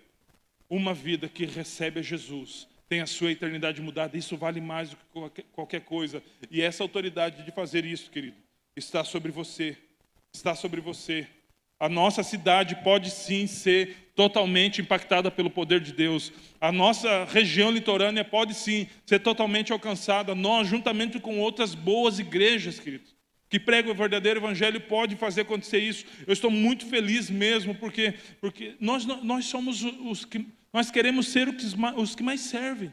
Uma vida que recebe a Jesus tem a sua eternidade mudada. Isso vale mais do que qualquer coisa. E essa autoridade de fazer isso, querido, está sobre você. Está sobre você. A nossa cidade pode sim ser totalmente impactada pelo poder de Deus. A nossa região litorânea pode sim ser totalmente alcançada. Nós, juntamente com outras boas igrejas, queridos, que pregam o verdadeiro evangelho, pode fazer acontecer isso. Eu estou muito feliz mesmo, porque nós somos os que nós queremos ser os que mais servem.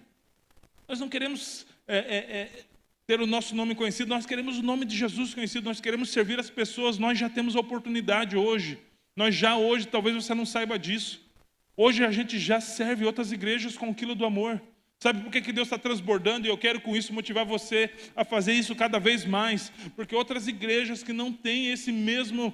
Nós não queremos ter o nosso nome conhecido, nós queremos o nome de Jesus conhecido, nós queremos servir as pessoas. Nós já temos a oportunidade hoje. Hoje, talvez você não saiba disso, hoje a gente já serve outras igrejas com o quilo do amor. Sabe por que Deus está transbordando? E eu quero com isso motivar você a fazer isso cada vez mais. Porque outras igrejas que não têm esse mesmo,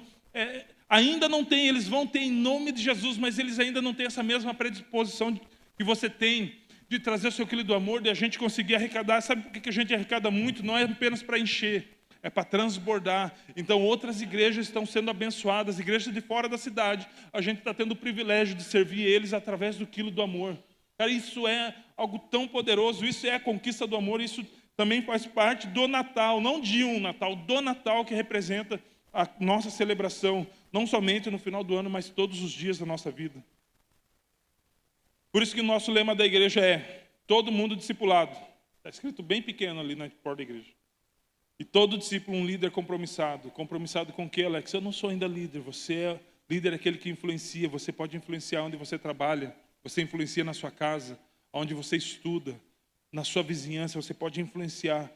ainda não têm, eles vão ter em nome de Jesus, mas eles ainda não têm essa mesma predisposição que você tem, de trazer o seu quilo do amor, de a gente conseguir arrecadar. Sabe por que a gente arrecada muito? Não é apenas para encher, é para transbordar. Então outras igrejas estão sendo abençoadas, igrejas de fora da cidade, a gente está tendo o privilégio de servir eles através do quilo do amor. Cara, isso é algo tão poderoso, isso é a conquista do amor, isso também faz parte do Natal, não de um Natal, do Natal, que representa a nossa celebração, não somente no final do ano, mas todos os dias da nossa vida. Por isso que o nosso lema da igreja é: todo mundo discipulado. Está escrito bem pequeno ali na porta da igreja. E todo discípulo um líder compromissado. Compromissado com o que, Alex? Eu não sou ainda líder, você é líder, aquele que influencia. Você pode influenciar onde você trabalha, você influencia na sua casa, onde você estuda, na sua vizinhança. Você pode influenciar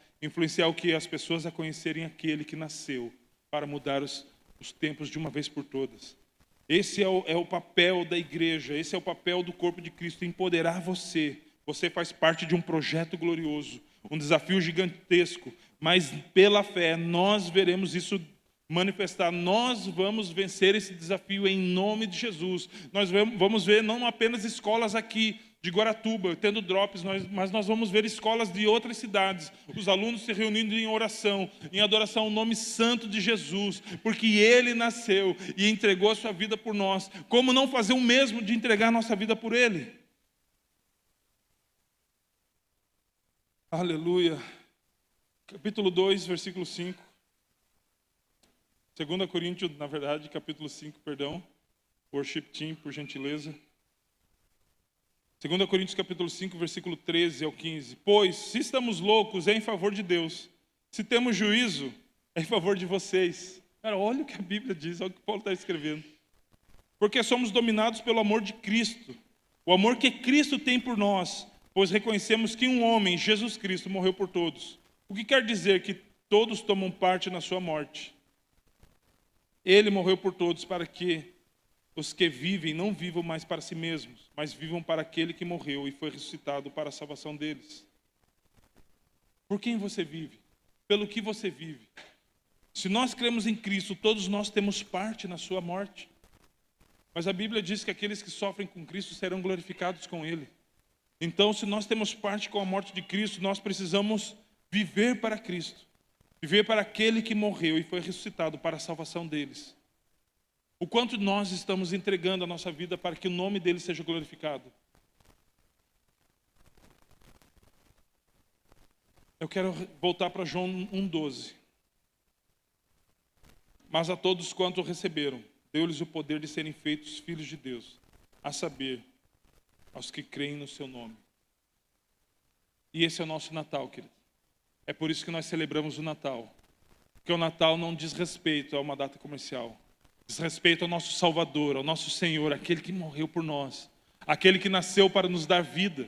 o que as pessoas a conhecerem aquele que nasceu para mudar os tempos de uma vez por todas. Esse é o papel da igreja, esse é o papel do corpo de Cristo, empoderar você. Você faz parte de um projeto glorioso, um desafio gigantesco, mas pela fé nós veremos isso manifestar. Nós vamos vencer esse desafio em nome de Jesus. Nós vamos ver não apenas escolas aqui de Guaratuba tendo drops, mas nós vamos ver escolas de outras cidades, os alunos se reunindo em oração, em adoração ao nome santo de Jesus, porque Ele nasceu e entregou a sua vida por nós. Como não fazer o mesmo de entregar a nossa vida por Ele? Aleluia. Capítulo 2, versículo 5. 2 Coríntios, na verdade, capítulo 5, perdão. Worship team, por gentileza. 2 Coríntios, capítulo 5, versículo 13 ao 15. Pois, se estamos loucos, é em favor de Deus. Se temos juízo, é em favor de vocês. Cara, olha o que a Bíblia diz, olha o que Paulo está escrevendo. Porque somos dominados pelo amor de Cristo. O amor que Cristo tem por nós, pois reconhecemos que um homem, Jesus Cristo, morreu por todos. O que quer dizer que todos tomam parte na sua morte. Ele morreu por todos para que os que vivem não vivam mais para si mesmos, mas vivam para aquele que morreu e foi ressuscitado para a salvação deles. Por quem você vive? Pelo que você vive? Se nós cremos em Cristo, todos nós temos parte na sua morte. Mas a Bíblia diz que aqueles que sofrem com Cristo serão glorificados com Ele. Então, se nós temos parte com a morte de Cristo, nós precisamos viver para Cristo. Viver para aquele que morreu e foi ressuscitado para a salvação deles. O quanto nós estamos entregando a nossa vida para que o nome dele seja glorificado. Eu quero voltar para João 1,12. Mas a todos quanto receberam, deu-lhes o poder de serem feitos filhos de Deus, a saber, aos que creem no seu nome. E esse é o nosso Natal, querido. É por isso que nós celebramos o Natal. Porque o Natal não diz respeito a uma data comercial. Diz respeito ao nosso Salvador, ao nosso Senhor, aquele que morreu por nós, aquele que nasceu para nos dar vida.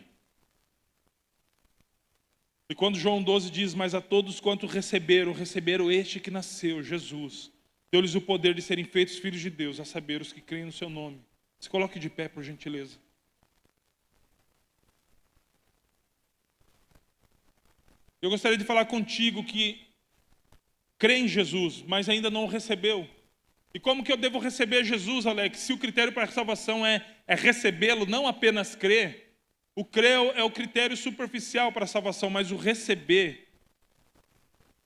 E quando João 12 diz, mas a todos quanto receberam este que nasceu, Jesus, deu-lhes o poder de serem feitos filhos de Deus, a saber, os que creem no seu nome. Se coloque de pé, por gentileza. Eu gostaria de falar contigo que crê em Jesus, mas ainda não o recebeu. E como que eu devo receber Jesus, Alex? Se o critério para a salvação é recebê-lo, não apenas crer. O crer é o critério superficial para a salvação, mas o receber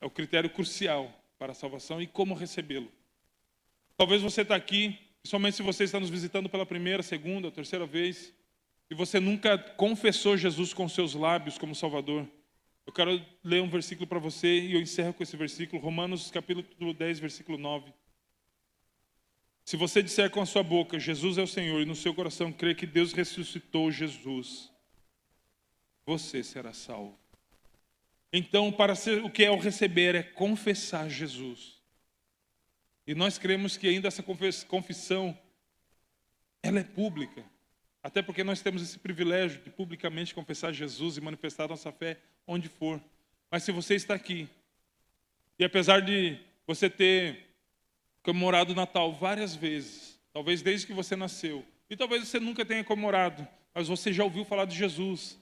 é o critério crucial para a salvação. E como recebê-lo? Talvez você está aqui, somente se você está nos visitando pela primeira, segunda, terceira vez, e você nunca confessou Jesus com seus lábios como Salvador. Eu quero ler um versículo para você e eu encerro com esse versículo, Romanos capítulo 10, versículo 9. Se você disser com a sua boca, Jesus é o Senhor, e no seu coração crer que Deus ressuscitou Jesus, você será salvo. Então, o que é o receber é confessar Jesus. E nós cremos que ainda essa confissão, ela é pública. Até porque nós temos esse privilégio de publicamente confessar Jesus e manifestar nossa fé onde for. Mas se você está aqui, e apesar de você ter comemorado o Natal várias vezes, talvez desde que você nasceu, e talvez você nunca tenha comemorado, mas você já ouviu falar de Jesus.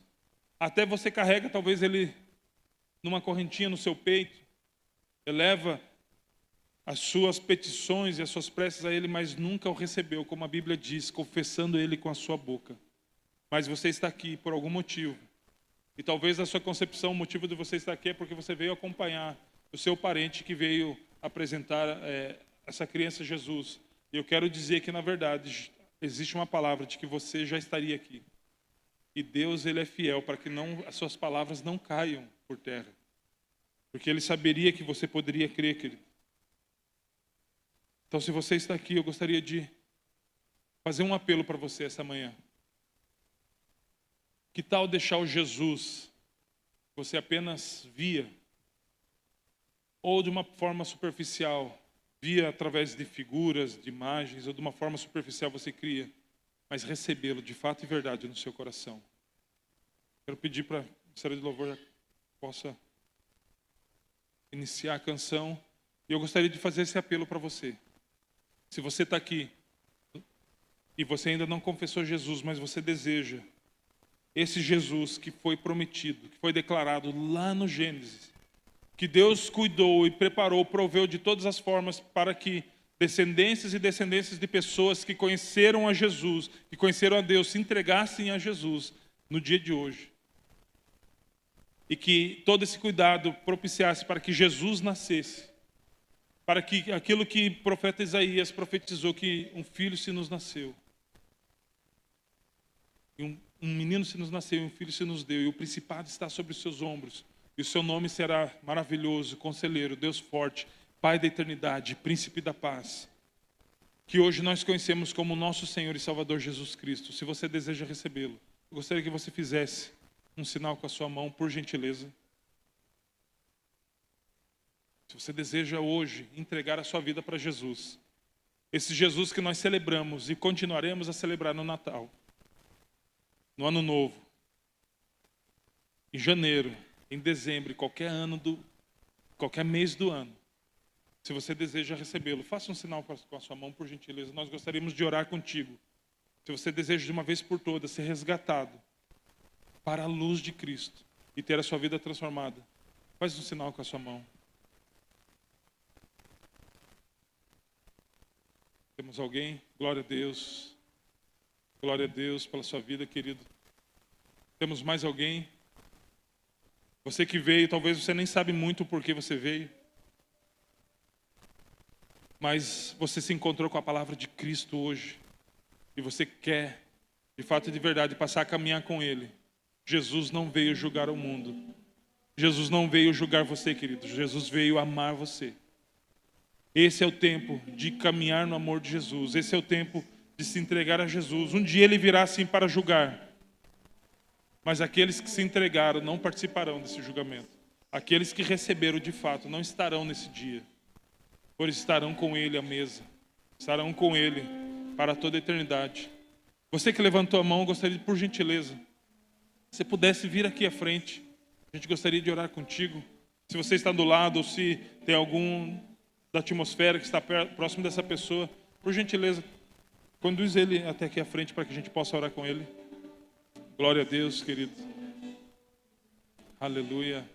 Até você carrega talvez ele numa correntinha no seu peito, eleva as suas petições e as suas preces a ele, mas nunca o recebeu, como a Bíblia diz, confessando ele com a sua boca. Mas você está aqui por algum motivo. E talvez a sua concepção, o motivo de você estar aqui é porque você veio acompanhar o seu parente que veio apresentar essa criança Jesus. E eu quero dizer que, na verdade, existe uma palavra de que você já estaria aqui. E Deus, ele é fiel para que as suas palavras não caiam por terra. Porque ele saberia que você poderia crer, querido. Então, se você está aqui, eu gostaria de fazer um apelo para você essa manhã. Que tal deixar o Jesus que você apenas via, ou de uma forma superficial, via através de figuras, de imagens, ou de uma forma superficial você cria, mas recebê-lo de fato e verdade no seu coração. Quero pedir para a Ministério de Louvor possa iniciar a canção, e eu gostaria de fazer esse apelo para você. Se você está aqui e você ainda não confessou Jesus, mas você deseja esse Jesus que foi prometido, que foi declarado lá no Gênesis, que Deus cuidou e preparou, proveu de todas as formas para que descendências e descendências de pessoas que conheceram a Jesus, que conheceram a Deus, se entregassem a Jesus no dia de hoje. E que todo esse cuidado propiciasse para que Jesus nascesse, para que aquilo que o profeta Isaías profetizou, que um filho se nos nasceu, e um menino se nos nasceu, e um filho se nos deu, e o principado está sobre os seus ombros, e o seu nome será maravilhoso, conselheiro, Deus forte, Pai da eternidade, Príncipe da paz, que hoje nós conhecemos como nosso Senhor e Salvador Jesus Cristo. Se você deseja recebê-lo, eu gostaria que você fizesse um sinal com a sua mão, por gentileza. Se você deseja hoje entregar a sua vida para Jesus, esse Jesus que nós celebramos e continuaremos a celebrar no Natal, no Ano Novo, em janeiro, em dezembro, qualquer mês do ano, se você deseja recebê-lo, faça um sinal com a sua mão, por gentileza. Nós gostaríamos de orar contigo. Se você deseja de uma vez por todas ser resgatado para a luz de Cristo e ter a sua vida transformada, faz um sinal com a sua mão. Temos alguém? Glória a Deus. Glória a Deus pela sua vida, querido. Temos mais alguém? Você que veio, talvez você nem sabe muito por que você veio, mas você se encontrou com a palavra de Cristo hoje e você quer, de fato e de verdade, passar a caminhar com Ele. Jesus não veio julgar o mundo. Jesus não veio julgar você, querido. Jesus veio amar você. Esse é o tempo de caminhar no amor de Jesus. Esse é o tempo de se entregar a Jesus. Um dia Ele virá sim para julgar. Mas aqueles que se entregaram não participarão desse julgamento. Aqueles que receberam de fato não estarão nesse dia. Pois estarão com Ele à mesa. Estarão com Ele para toda a eternidade. Você que levantou a mão, gostaria de, por gentileza, se pudesse vir aqui à frente. A gente gostaria de orar contigo. Se você está do lado ou se tem algum da atmosfera que está próximo dessa pessoa, por gentileza, conduz ele até aqui à frente para que a gente possa orar com ele. Glória a Deus, querido. Aleluia.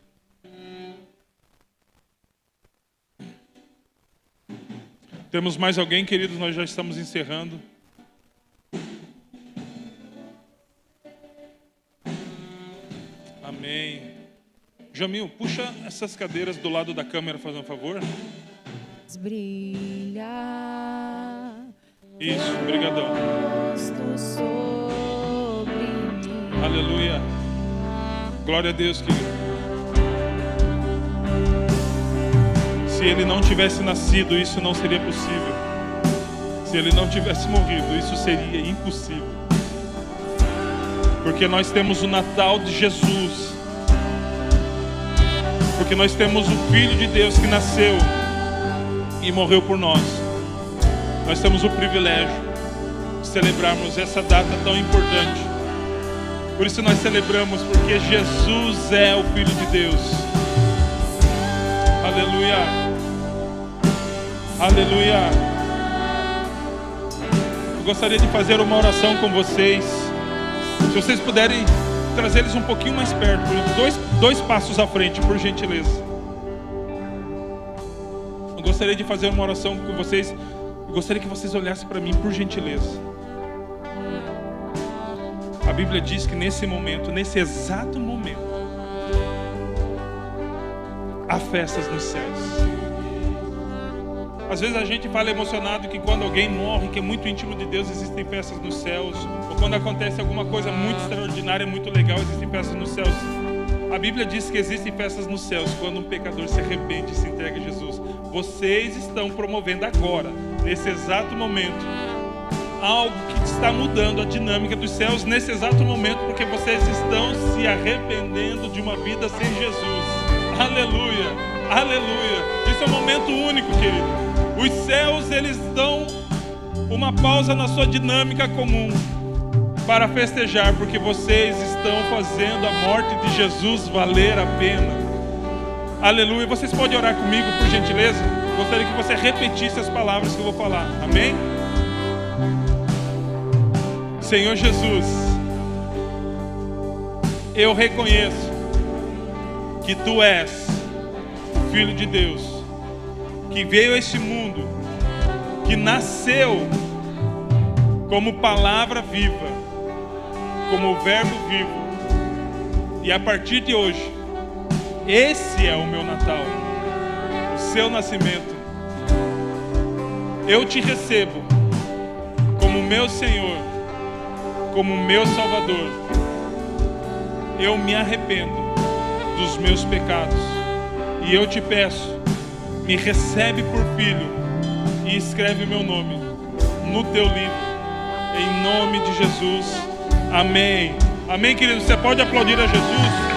Temos mais alguém, queridos? Nós já estamos encerrando. Amém. Jamil, puxa essas cadeiras do lado da câmera, faz um favor. Brilha. Isso, obrigadão. Sobre mim. Aleluia. Glória a Deus, querido. Se ele não tivesse nascido, isso não seria possível. Se ele não tivesse morrido, isso seria impossível. Porque nós temos o Natal de Jesus. Porque nós temos o Filho de Deus que nasceu e morreu por nós. Nós temos o privilégio de celebrarmos essa data tão importante. Por isso nós celebramos, porque Jesus é o Filho de Deus. Aleluia. Aleluia. Eu gostaria de fazer uma oração com vocês. Se vocês puderem trazer eles um pouquinho mais perto, dois passos à frente, por gentileza. Eu gostaria de fazer uma oração com vocês. Eu gostaria que vocês olhassem para mim, por gentileza. A Bíblia diz que nesse momento, nesse exato momento, há festas nos céus. Às vezes a gente fala emocionado que quando alguém morre, que é muito íntimo de Deus, existem festas nos céus. Ou quando acontece alguma coisa muito extraordinária, muito legal, existem festas nos céus. A Bíblia diz que existem festas nos céus quando um pecador se arrepende e se entrega a Jesus. Vocês estão promovendo agora, nesse exato momento, algo que está mudando a dinâmica dos céus nesse exato momento, porque vocês estão se arrependendo de uma vida sem Jesus. Aleluia, aleluia. Isso é um momento único, querido. Os céus, eles dão uma pausa na sua dinâmica comum para festejar, porque vocês estão fazendo a morte de Jesus valer a pena. Aleluia. Vocês podem orar comigo, por gentileza? Gostaria que você repetisse as palavras que eu vou falar. Amém? Senhor Jesus, eu reconheço que Tu és o Filho de Deus, que veio a este mundo, que nasceu como palavra viva, como verbo vivo. E a partir de hoje, esse é o meu Natal, o seu nascimento. Eu Te recebo como meu Senhor, como meu Salvador. Eu me arrependo dos meus pecados e eu Te peço, me recebe por filho e escreve meu nome no Teu livro, em nome de Jesus. Amém. Amém, querido. Você pode aplaudir a Jesus?